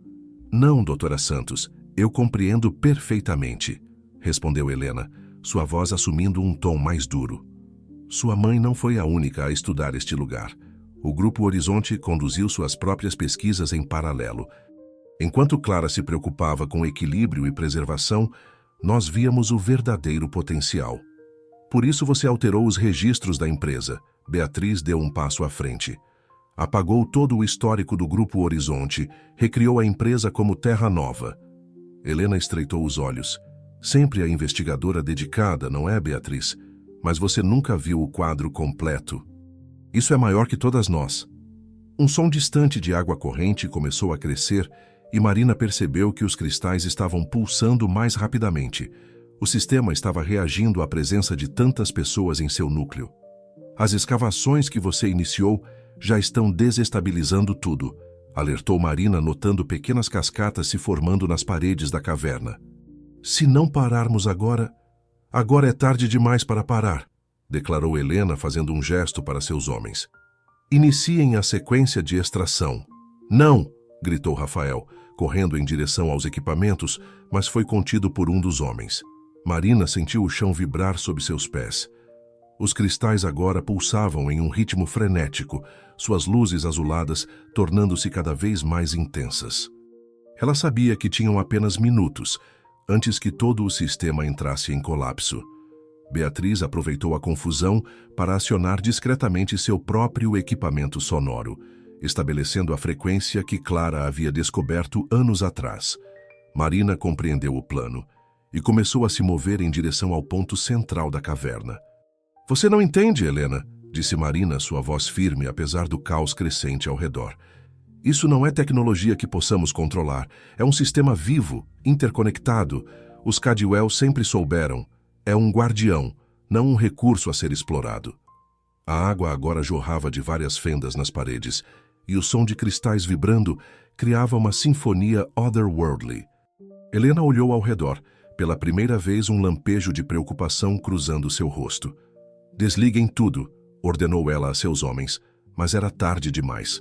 Não, doutora Santos, eu compreendo perfeitamente, respondeu Helena, sua voz assumindo um tom mais duro. Sua mãe não foi a única a estudar este lugar. O Grupo Horizonte conduziu suas próprias pesquisas em paralelo. Enquanto Clara se preocupava com equilíbrio e preservação, nós víamos o verdadeiro potencial. Por isso você alterou os registros da empresa. Beatriz deu um passo à frente. Apagou todo o histórico do Grupo Horizonte, recriou a empresa como Terra Nova. Helena estreitou os olhos. Sempre a investigadora dedicada, não é, Beatriz? Mas você nunca viu o quadro completo. Isso é maior que todas nós. Um som distante de água corrente começou a crescer e Marina percebeu que os cristais estavam pulsando mais rapidamente. O sistema estava reagindo à presença de tantas pessoas em seu núcleo. As escavações que você iniciou já estão desestabilizando tudo, alertou Marina, notando pequenas cascatas se formando nas paredes da caverna. Se não pararmos agora é tarde demais para parar, declarou Helena, fazendo um gesto para seus homens. Iniciem a sequência de extração. Não! Gritou Rafael, correndo em direção aos equipamentos, mas foi contido por um dos homens. Marina sentiu o chão vibrar sob seus pés. Os cristais agora pulsavam em um ritmo frenético, suas luzes azuladas tornando-se cada vez mais intensas. Ela sabia que tinham apenas minutos, antes que todo o sistema entrasse em colapso. Beatriz aproveitou a confusão para acionar discretamente seu próprio equipamento sonoro, estabelecendo a frequência que Clara havia descoberto anos atrás. Marina compreendeu o plano e começou a se mover em direção ao ponto central da caverna. Você não entende, Helena, disse Marina, sua voz firme apesar do caos crescente ao redor. Isso não é tecnologia que possamos controlar. É um sistema vivo, interconectado. Os Cadwell sempre souberam. É um guardião, não um recurso a ser explorado. A água agora jorrava de várias fendas nas paredes, e o som de cristais vibrando criava uma sinfonia otherworldly. Helena olhou ao redor, pela primeira vez um lampejo de preocupação cruzando seu rosto. Desliguem tudo, ordenou ela a seus homens, mas era tarde demais.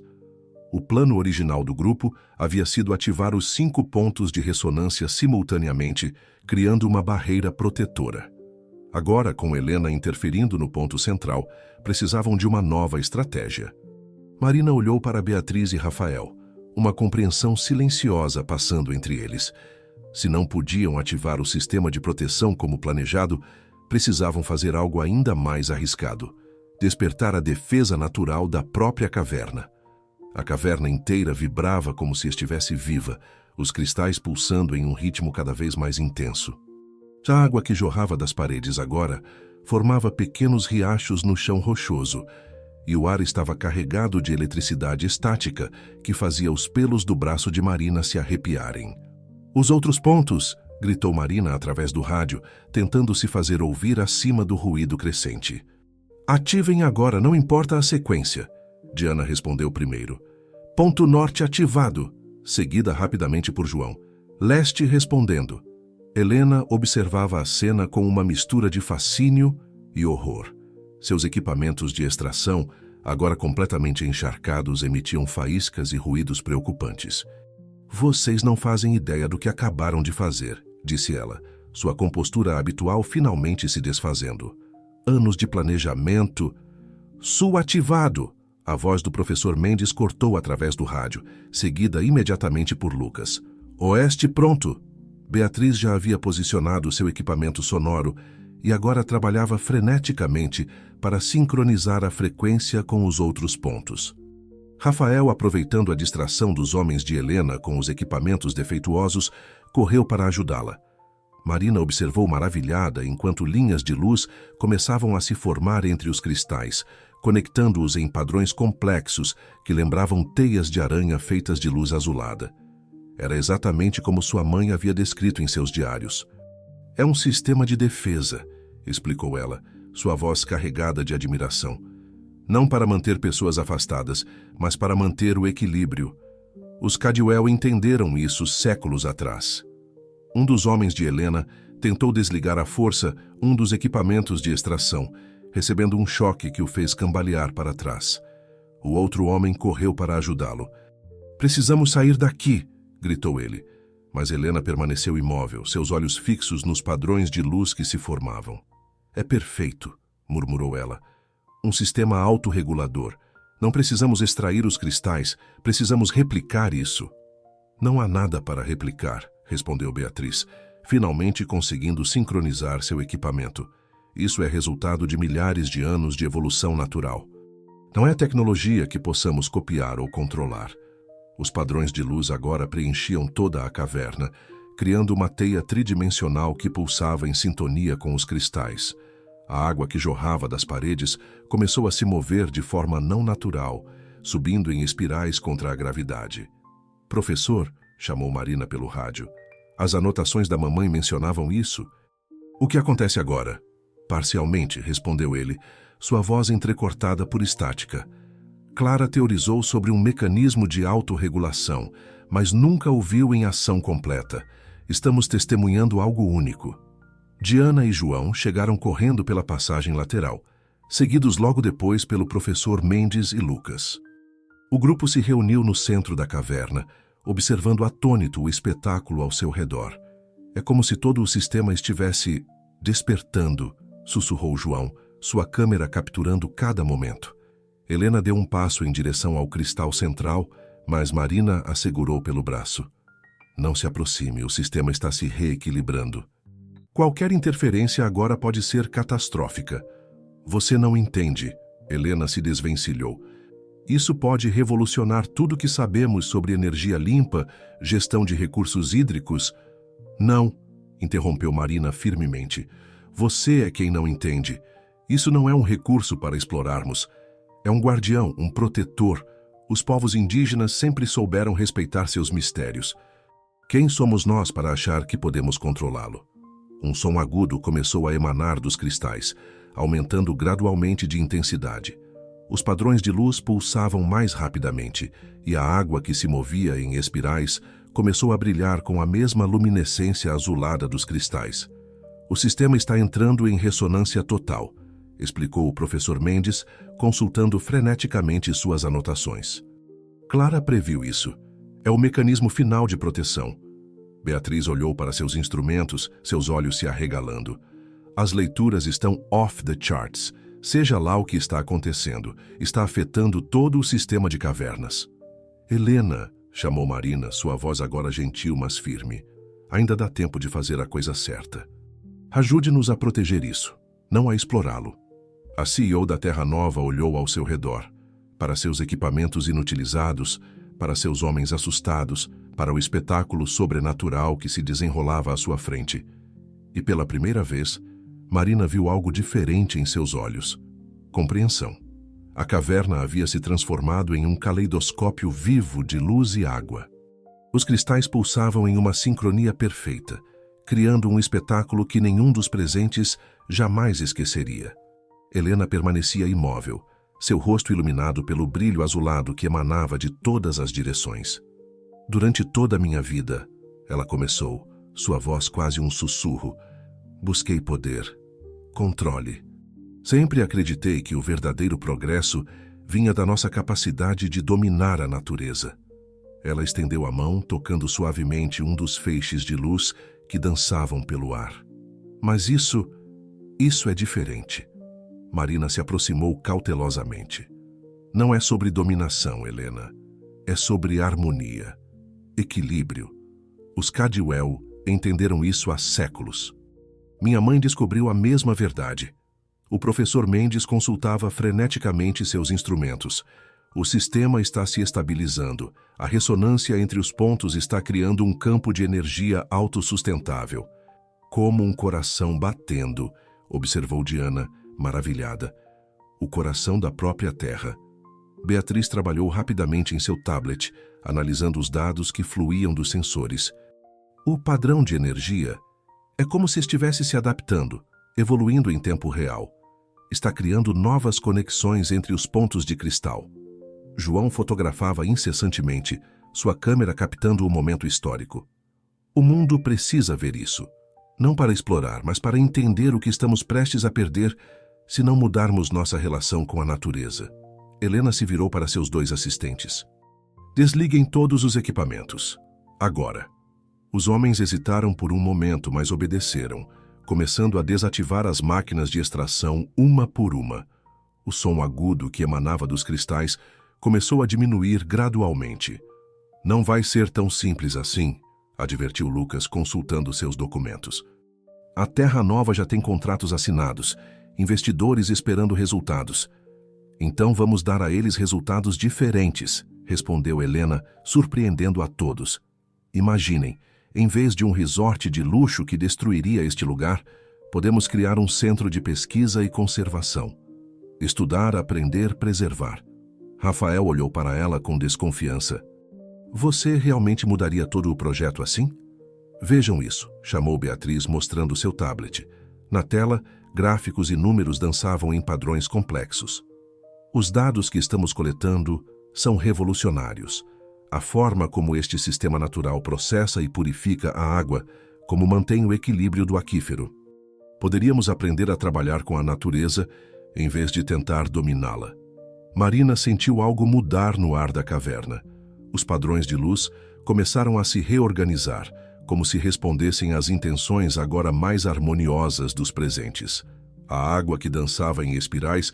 O plano original do grupo havia sido ativar os 5 pontos de ressonância simultaneamente, criando uma barreira protetora. Agora, com Helena interferindo no ponto central, precisavam de uma nova estratégia. Marina olhou para Beatriz e Rafael, uma compreensão silenciosa passando entre eles. Se não podiam ativar o sistema de proteção como planejado, precisavam fazer algo ainda mais arriscado: despertar a defesa natural da própria caverna. A caverna inteira vibrava como se estivesse viva, os cristais pulsando em um ritmo cada vez mais intenso. A água que jorrava das paredes agora formava pequenos riachos no chão rochoso, e o ar estava carregado de eletricidade estática que fazia os pelos do braço de Marina se arrepiarem. Os outros pontos, gritou Marina através do rádio, tentando se fazer ouvir acima do ruído crescente. Ativem agora, não importa a sequência, Diana respondeu primeiro. Ponto norte ativado, seguida rapidamente por João. Leste respondendo. Helena observava a cena com uma mistura de fascínio e horror. Seus equipamentos de extração, agora completamente encharcados, emitiam faíscas e ruídos preocupantes. Vocês não fazem ideia do que acabaram de fazer, disse ela, sua compostura habitual finalmente se desfazendo. Anos de planejamento. Sul ativado! A voz do professor Mendes cortou através do rádio, seguida imediatamente por Lucas. Oeste pronto! Beatriz já havia posicionado seu equipamento sonoro e agora trabalhava freneticamente para sincronizar a frequência com os outros pontos. Rafael, aproveitando a distração dos homens de Helena com os equipamentos defeituosos, correu para ajudá-la. Marina observou maravilhada enquanto linhas de luz começavam a se formar entre os cristais, conectando-os em padrões complexos que lembravam teias de aranha feitas de luz azulada. Era exatamente como sua mãe havia descrito em seus diários. É um sistema de defesa, explicou ela, sua voz carregada de admiração. Não para manter pessoas afastadas, mas para manter o equilíbrio. Os Cadwell entenderam isso séculos atrás. Um dos homens de Helena tentou desligar à força um dos equipamentos de extração, recebendo um choque que o fez cambalear para trás. O outro homem correu para ajudá-lo. Precisamos sair daqui, gritou ele. Mas Helena permaneceu imóvel, seus olhos fixos nos padrões de luz que se formavam. É perfeito, murmurou ela. Um sistema autorregulador. Não precisamos extrair os cristais, precisamos replicar isso. Não há nada para replicar, respondeu Beatriz, finalmente conseguindo sincronizar seu equipamento. Isso é resultado de milhares de anos de evolução natural. Não é tecnologia que possamos copiar ou controlar. Os padrões de luz agora preenchiam toda a caverna, criando uma teia tridimensional que pulsava em sintonia com os cristais. A água que jorrava das paredes começou a se mover de forma não natural, subindo em espirais contra a gravidade. Professor, chamou Marina pelo rádio. As anotações da mamãe mencionavam isso. O que acontece agora? Parcialmente, respondeu ele, sua voz entrecortada por estática. Clara teorizou sobre um mecanismo de autorregulação, mas nunca o viu em ação completa. Estamos testemunhando algo único. Diana e João chegaram correndo pela passagem lateral, seguidos logo depois pelo professor Mendes e Lucas. O grupo se reuniu no centro da caverna, observando atônito o espetáculo ao seu redor. É como se todo o sistema estivesse despertando, sussurrou João, sua câmera capturando cada momento. Helena deu um passo em direção ao cristal central, mas Marina a segurou pelo braço. Não se aproxime, o sistema está se reequilibrando. Qualquer interferência agora pode ser catastrófica. Você não entende, Helena se desvencilhou. Isso pode revolucionar tudo o que sabemos sobre energia limpa, gestão de recursos hídricos. Não, interrompeu Marina firmemente. Você é quem não entende. Isso não é um recurso para explorarmos. É um guardião, um protetor. Os povos indígenas sempre souberam respeitar seus mistérios. Quem somos nós para achar que podemos controlá-lo? Um som agudo começou a emanar dos cristais, aumentando gradualmente de intensidade. Os padrões de luz pulsavam mais rapidamente, e a água que se movia em espirais começou a brilhar com a mesma luminescência azulada dos cristais. O sistema está entrando em ressonância total, explicou o professor Mendes, consultando freneticamente suas anotações. Clara previu isso. É o mecanismo final de proteção. Beatriz olhou para seus instrumentos, seus olhos se arregalando. As leituras estão off the charts. Seja lá o que está acontecendo, está afetando todo o sistema de cavernas. Helena, chamou Marina, sua voz agora gentil, mas firme. Ainda dá tempo de fazer a coisa certa. Ajude-nos a proteger isso, não a explorá-lo. A CEO da Terra Nova olhou ao seu redor, para seus equipamentos inutilizados, para seus homens assustados, para o espetáculo sobrenatural que se desenrolava à sua frente. E pela primeira vez, Marina viu algo diferente em seus olhos. Compreensão. A caverna havia se transformado em um caleidoscópio vivo de luz e água. Os cristais pulsavam em uma sincronia perfeita, criando um espetáculo que nenhum dos presentes jamais esqueceria. Helena permanecia imóvel, seu rosto iluminado pelo brilho azulado que emanava de todas as direções. Durante toda a minha vida, ela começou, sua voz quase um sussurro, busquei poder, controle. Sempre acreditei que o verdadeiro progresso vinha da nossa capacidade de dominar a natureza. Ela estendeu a mão, tocando suavemente um dos feixes de luz que dançavam pelo ar. Mas isso é diferente. Marina se aproximou cautelosamente. Não é sobre dominação, Helena. É sobre harmonia, equilíbrio. Os Cadwell entenderam isso há séculos. Minha mãe descobriu a mesma verdade. O professor Mendes consultava freneticamente seus instrumentos. O sistema está se estabilizando. A ressonância entre os pontos está criando um campo de energia autossustentável. Como um coração batendo, observou Diana, maravilhada. O coração da própria Terra. Beatriz trabalhou rapidamente em seu tablet, analisando os dados que fluíam dos sensores. O padrão de energia é como se estivesse se adaptando, evoluindo em tempo real. Está criando novas conexões entre os pontos de cristal. João fotografava incessantemente, sua câmera captando o momento histórico. O mundo precisa ver isso. Não para explorar, mas para entender o que estamos prestes a perder se não mudarmos nossa relação com a natureza. Helena se virou para seus 2 assistentes. Desliguem todos os equipamentos. Agora. Os homens hesitaram por um momento, mas obedeceram, começando a desativar as máquinas de extração uma por uma. O som agudo que emanava dos cristais começou a diminuir gradualmente. Não vai ser tão simples assim, advertiu Lucas, consultando seus documentos. A Terra Nova já tem contratos assinados, investidores esperando resultados. Então vamos dar a eles resultados diferentes, respondeu Helena, surpreendendo a todos. Imaginem, em vez de um resort de luxo que destruiria este lugar, podemos criar um centro de pesquisa e conservação. Estudar, aprender, preservar. Rafael olhou para ela com desconfiança. Você realmente mudaria todo o projeto assim? Vejam isso, chamou Beatriz, mostrando seu tablet. Na tela, gráficos e números dançavam em padrões complexos. Os dados que estamos coletando são revolucionários. A forma como este sistema natural processa e purifica a água, como mantém o equilíbrio do aquífero. Poderíamos aprender a trabalhar com a natureza em vez de tentar dominá-la. Marina sentiu algo mudar no ar da caverna. Os padrões de luz começaram a se reorganizar, como se respondessem às intenções agora mais harmoniosas dos presentes. A água que dançava em espirais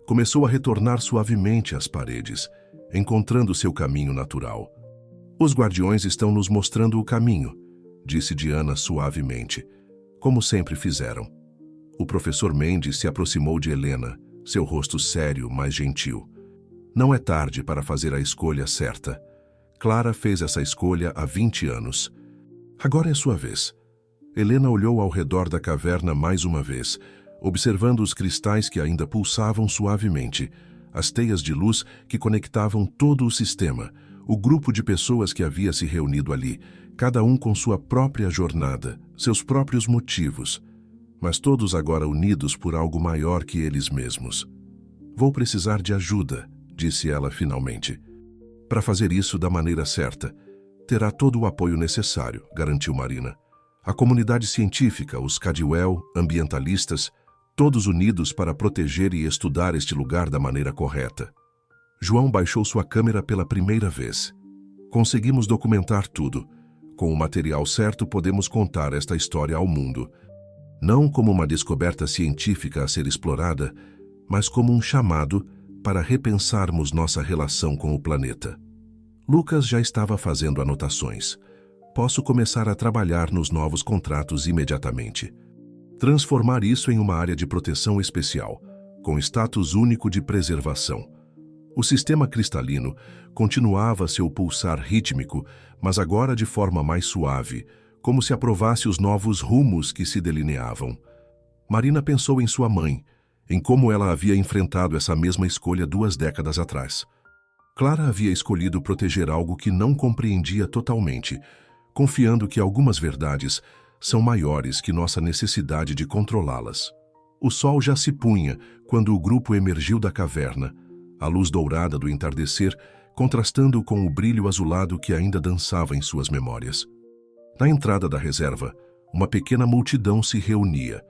começou a retornar suavemente às paredes, encontrando seu caminho natural. Os guardiões estão nos mostrando o caminho, disse Diana suavemente, como sempre fizeram. O professor Mendes se aproximou de Helena, seu rosto sério, mas gentil. Não é tarde para fazer a escolha certa. Clara fez essa escolha há 20 anos. Agora é sua vez. Helena olhou ao redor da caverna mais uma vez, observando os cristais que ainda pulsavam suavemente, as teias de luz que conectavam todo o sistema, o grupo de pessoas que havia se reunido ali, cada um com sua própria jornada, seus próprios motivos, mas todos agora unidos por algo maior que eles mesmos. Vou precisar de ajuda, disse ela finalmente. Para fazer isso da maneira certa, terá todo o apoio necessário, garantiu Marina. A comunidade científica, os Cadwell, ambientalistas, todos unidos para proteger e estudar este lugar da maneira correta. João baixou sua câmera pela primeira vez. Conseguimos documentar tudo. Com o material certo, podemos contar esta história ao mundo. Não como uma descoberta científica a ser explorada, mas como um chamado para repensarmos nossa relação com o planeta. Lucas já estava fazendo anotações. Posso começar a trabalhar nos novos contratos imediatamente. Transformar isso em uma área de proteção especial, com status único de preservação. O sistema cristalino continuava seu pulsar rítmico, mas agora de forma mais suave, como se aprovasse os novos rumos que se delineavam. Marina pensou em sua mãe, em como ela havia enfrentado essa mesma escolha 2 décadas atrás. Clara havia escolhido proteger algo que não compreendia totalmente, confiando que algumas verdades são maiores que nossa necessidade de controlá-las. O sol já se punha quando o grupo emergiu da caverna, a luz dourada do entardecer contrastando com o brilho azulado que ainda dançava em suas memórias. Na entrada da reserva, uma pequena multidão se reunia.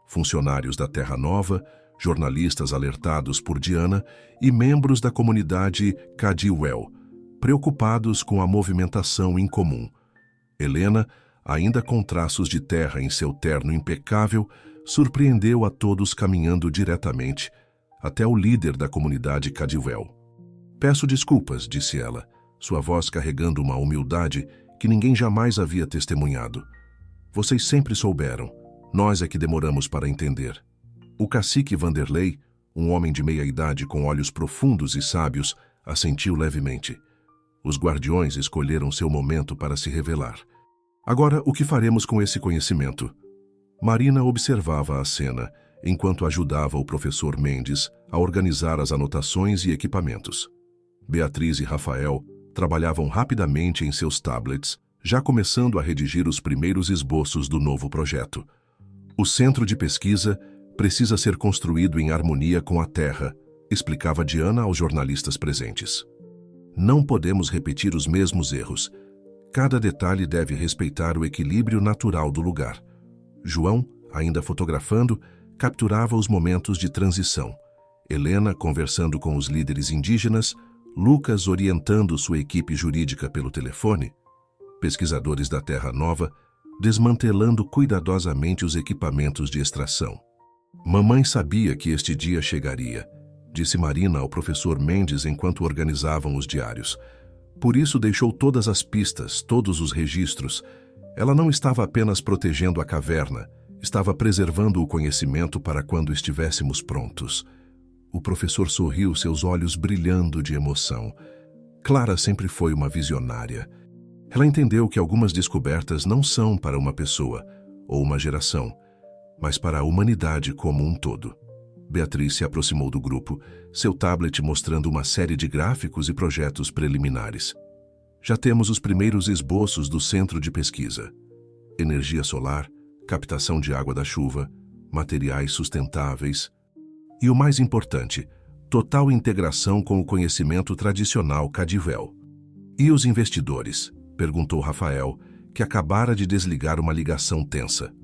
Funcionários da Terra Nova, jornalistas alertados por Diana e membros da comunidade Cadwell, preocupados com a movimentação incomum. Helena, ainda com traços de terra em seu terno impecável, surpreendeu a todos caminhando diretamente até o líder da comunidade Cadwell. "Peço desculpas", disse ela, sua voz carregando uma humildade que ninguém jamais havia testemunhado. "Vocês sempre souberam, nós é que demoramos para entender." O cacique Vanderlei, um homem de meia-idade com olhos profundos e sábios, assentiu levemente. Os guardiões escolheram seu momento para se revelar. "Agora, o que faremos com esse conhecimento?" Marina observava a cena, enquanto ajudava o professor Mendes a organizar as anotações e equipamentos. Beatriz e Rafael trabalhavam rapidamente em seus tablets, já começando a redigir os primeiros esboços do novo projeto. "O centro de pesquisa precisa ser construído em harmonia com a Terra", explicava Diana aos jornalistas presentes. "Não podemos repetir os mesmos erros. Cada detalhe deve respeitar o equilíbrio natural do lugar." João, ainda fotografando, capturava os momentos de transição. Helena conversando com os líderes indígenas, Lucas orientando sua equipe jurídica pelo telefone, pesquisadores da Terra Nova desmantelando cuidadosamente os equipamentos de extração. "Mamãe sabia que este dia chegaria", disse Marina ao professor Mendes enquanto organizavam os diários. "Por isso deixou todas as pistas, todos os registros. Ela não estava apenas protegendo a caverna, estava preservando o conhecimento para quando estivéssemos prontos." O professor sorriu, seus olhos brilhando de emoção. Clara sempre foi uma visionária. Ela entendeu que algumas descobertas não são para uma pessoa ou uma geração, mas para a humanidade como um todo. Beatriz se aproximou do grupo, seu tablet mostrando uma série de gráficos e projetos preliminares. "Já temos os primeiros esboços do centro de pesquisa. Energia solar, captação de água da chuva, materiais sustentáveis e o mais importante, total integração com o conhecimento tradicional Cadwell." "E os investidores?", perguntou Rafael, que acabara de desligar uma ligação tensa.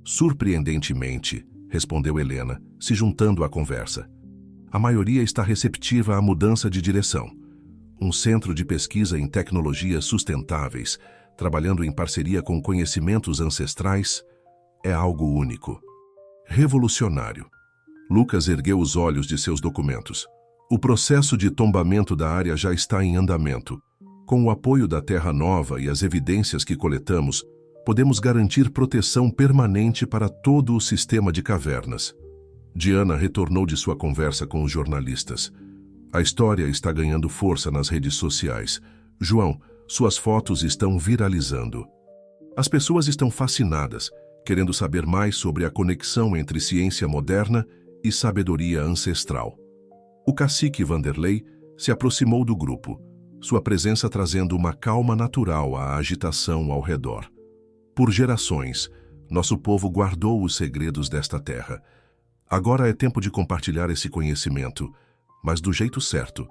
"Surpreendentemente", respondeu Helena, se juntando à conversa. "A maioria está receptiva à mudança de direção. Um centro de pesquisa em tecnologias sustentáveis, trabalhando em parceria com conhecimentos ancestrais, é algo único. Revolucionário." Lucas ergueu os olhos de seus documentos. "O processo de tombamento da área já está em andamento. Com o apoio da Terra Nova e as evidências que coletamos, podemos garantir proteção permanente para todo o sistema de cavernas." Diana retornou de sua conversa com os jornalistas. "A história está ganhando força nas redes sociais. João, suas fotos estão viralizando. As pessoas estão fascinadas, querendo saber mais sobre a conexão entre ciência moderna e sabedoria ancestral." O cacique Vanderlei se aproximou do grupo, sua presença trazendo uma calma natural à agitação ao redor. "Por gerações, nosso povo guardou os segredos desta terra. Agora é tempo de compartilhar esse conhecimento, mas do jeito certo,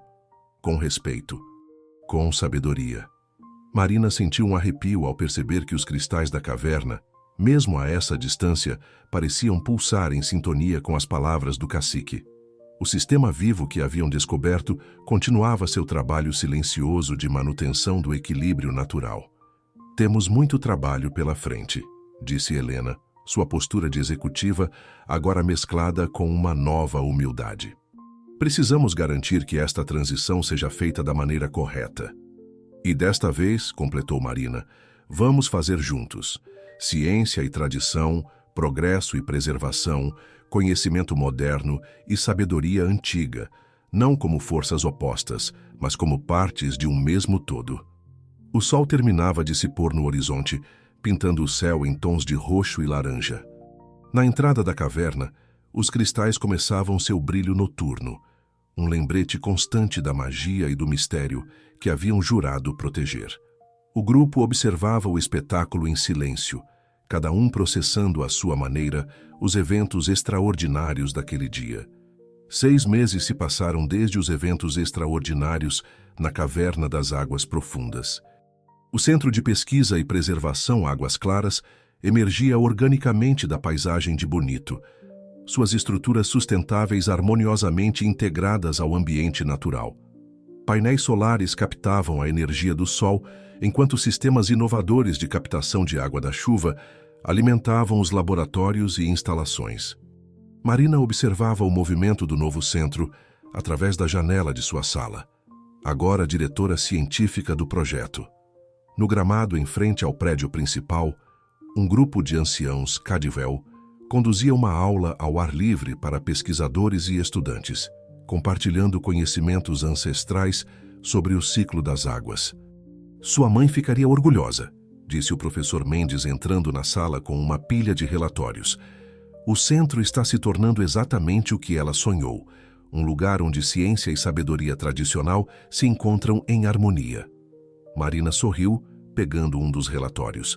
com respeito, com sabedoria." Marina sentiu um arrepio ao perceber que os cristais da caverna, mesmo a essa distância, pareciam pulsar em sintonia com as palavras do cacique. O sistema vivo que haviam descoberto continuava seu trabalho silencioso de manutenção do equilíbrio natural. "Temos muito trabalho pela frente", disse Helena, sua postura de executiva agora mesclada com uma nova humildade. "Precisamos garantir que esta transição seja feita da maneira correta. E desta vez", completou Marina, "vamos fazer juntos. Ciência e tradição, progresso e preservação, conhecimento moderno e sabedoria antiga, não como forças opostas, mas como partes de um mesmo todo." O sol terminava de se pôr no horizonte, pintando o céu em tons de roxo e laranja. Na entrada da caverna, os cristais começavam seu brilho noturno, um lembrete constante da magia e do mistério que haviam jurado proteger. O grupo observava o espetáculo em silêncio, cada um processando à sua maneira os eventos extraordinários daquele dia. 6 meses se passaram desde os eventos extraordinários na caverna das águas profundas. O Centro de Pesquisa e Preservação Águas Claras emergia organicamente da paisagem de Bonito, suas estruturas sustentáveis harmoniosamente integradas ao ambiente natural. Painéis solares captavam a energia do sol, enquanto sistemas inovadores de captação de água da chuva alimentavam os laboratórios e instalações. Marina observava o movimento do novo centro através da janela de sua sala, agora diretora científica do projeto. No gramado em frente ao prédio principal, um grupo de anciãos Cadwell conduzia uma aula ao ar livre para pesquisadores e estudantes, compartilhando conhecimentos ancestrais sobre o ciclo das águas. Sua mãe ficaria orgulhosa, disse o professor Mendes entrando na sala com uma pilha de relatórios. O centro está se tornando exatamente o que ela sonhou, um lugar onde ciência e sabedoria tradicional se encontram em harmonia. Marina sorriu, pegando um dos relatórios.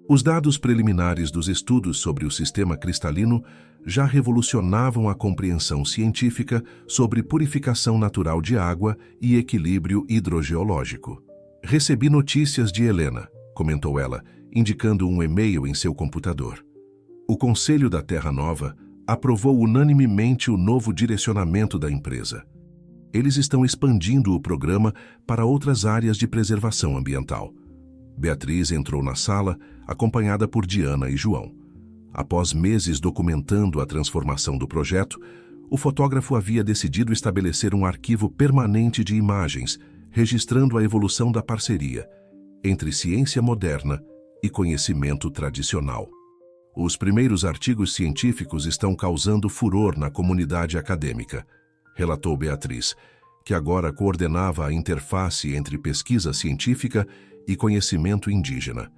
Os dados preliminares dos estudos sobre o sistema cristalino já revolucionavam a compreensão científica sobre purificação natural de água e equilíbrio hidrogeológico. Recebi notícias de Helena, comentou ela, indicando um e-mail em seu computador. O Conselho da Terra Nova aprovou unanimemente o novo direcionamento da empresa. Eles estão expandindo o programa para outras áreas de preservação ambiental. Beatriz entrou na sala, acompanhada por Diana e João. Após meses documentando a transformação do projeto, o fotógrafo havia decidido estabelecer um arquivo permanente de imagens, registrando a evolução da parceria entre ciência moderna e conhecimento tradicional. Os primeiros artigos científicos estão causando furor na comunidade acadêmica, relatou Beatriz, que agora coordenava a interface entre pesquisa científica e conhecimento indígena.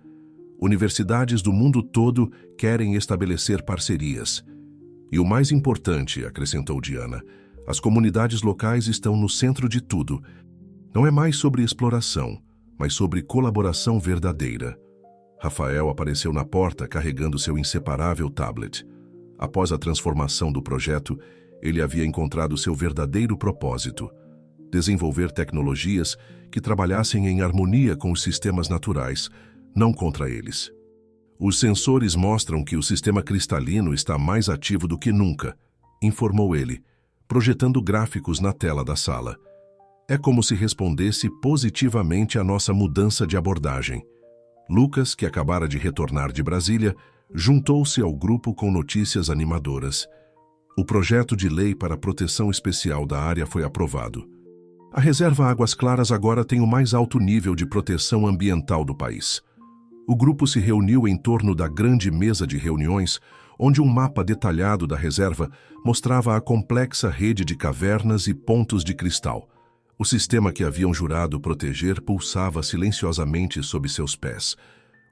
Universidades do mundo todo querem estabelecer parcerias. E o mais importante, acrescentou Diana, as comunidades locais estão no centro de tudo. Não é mais sobre exploração, mas sobre colaboração verdadeira. Rafael apareceu na porta carregando seu inseparável tablet. Após a transformação do projeto, ele havia encontrado seu verdadeiro propósito: desenvolver tecnologias que trabalhassem em harmonia com os sistemas naturais, não contra eles. Os sensores mostram que o sistema cristalino está mais ativo do que nunca, informou ele, projetando gráficos na tela da sala. É como se respondesse positivamente à nossa mudança de abordagem. Lucas, que acabara de retornar de Brasília, juntou-se ao grupo com notícias animadoras. O projeto de lei para a proteção especial da área foi aprovado. A Reserva Águas Claras agora tem o mais alto nível de proteção ambiental do país. O grupo se reuniu em torno da grande mesa de reuniões, onde um mapa detalhado da reserva mostrava a complexa rede de cavernas e pontos de cristal. O sistema que haviam jurado proteger pulsava silenciosamente sob seus pés,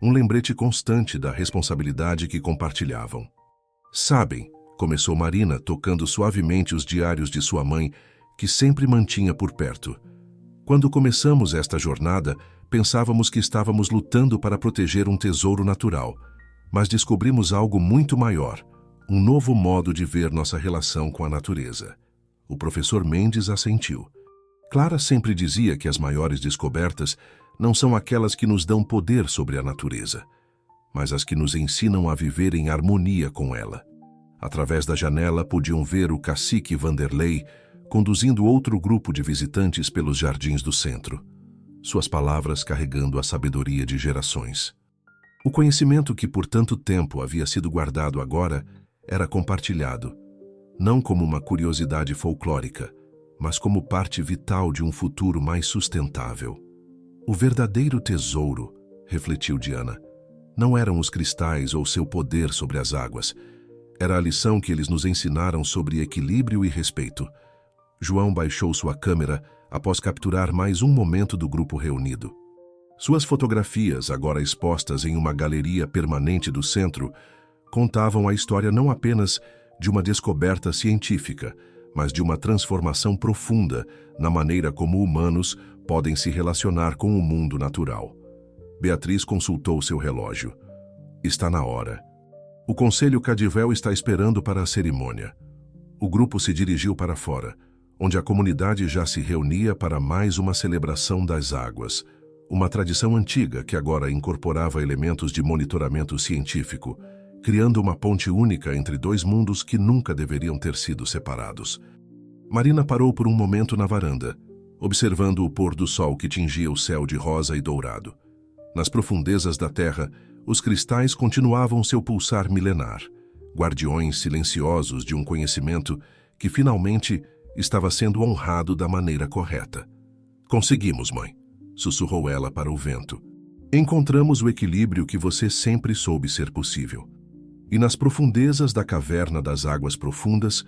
um lembrete constante da responsabilidade que compartilhavam. Sabem, começou Marina, tocando suavemente os diários de sua mãe, que sempre mantinha por perto. Quando começamos esta jornada, pensávamos que estávamos lutando para proteger um tesouro natural, mas descobrimos algo muito maior, um novo modo de ver nossa relação com a natureza. O professor Mendes assentiu. Clara sempre dizia que as maiores descobertas não são aquelas que nos dão poder sobre a natureza, mas as que nos ensinam a viver em harmonia com ela. Através da janela podiam ver o cacique Vanderlei conduzindo outro grupo de visitantes pelos jardins do centro, suas palavras carregando a sabedoria de gerações. O conhecimento que por tanto tempo havia sido guardado agora era compartilhado, não como uma curiosidade folclórica, mas como parte vital de um futuro mais sustentável. O verdadeiro tesouro, refletiu Diana, não eram os cristais ou seu poder sobre as águas. Era a lição que eles nos ensinaram sobre equilíbrio e respeito. João baixou sua câmera após capturar mais um momento do grupo reunido. Suas fotografias, agora expostas em uma galeria permanente do centro, contavam a história não apenas de uma descoberta científica, mas de uma transformação profunda na maneira como humanos podem se relacionar com o mundo natural. Beatriz consultou seu relógio. Está na hora. O Conselho Cadivel está esperando para a cerimônia. O grupo se dirigiu para fora, onde a comunidade já se reunia para mais uma celebração das águas, uma tradição antiga que agora incorporava elementos de monitoramento científico, criando uma ponte única entre dois mundos que nunca deveriam ter sido separados. Marina parou por um momento na varanda, observando o pôr do sol que tingia o céu de rosa e dourado. Nas profundezas da terra, os cristais continuavam seu pulsar milenar, guardiões silenciosos de um conhecimento que finalmente estava sendo honrado da maneira correta. Conseguimos, mãe, sussurrou ela para o vento. Encontramos o equilíbrio que você sempre soube ser possível. E nas profundezas da caverna das águas profundas,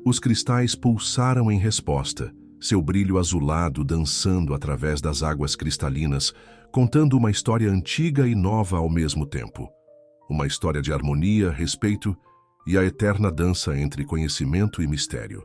os cristais pulsaram em resposta, seu brilho azulado dançando através das águas cristalinas, contando uma história antiga e nova ao mesmo tempo. Uma história de harmonia, respeito e a eterna dança entre conhecimento e mistério.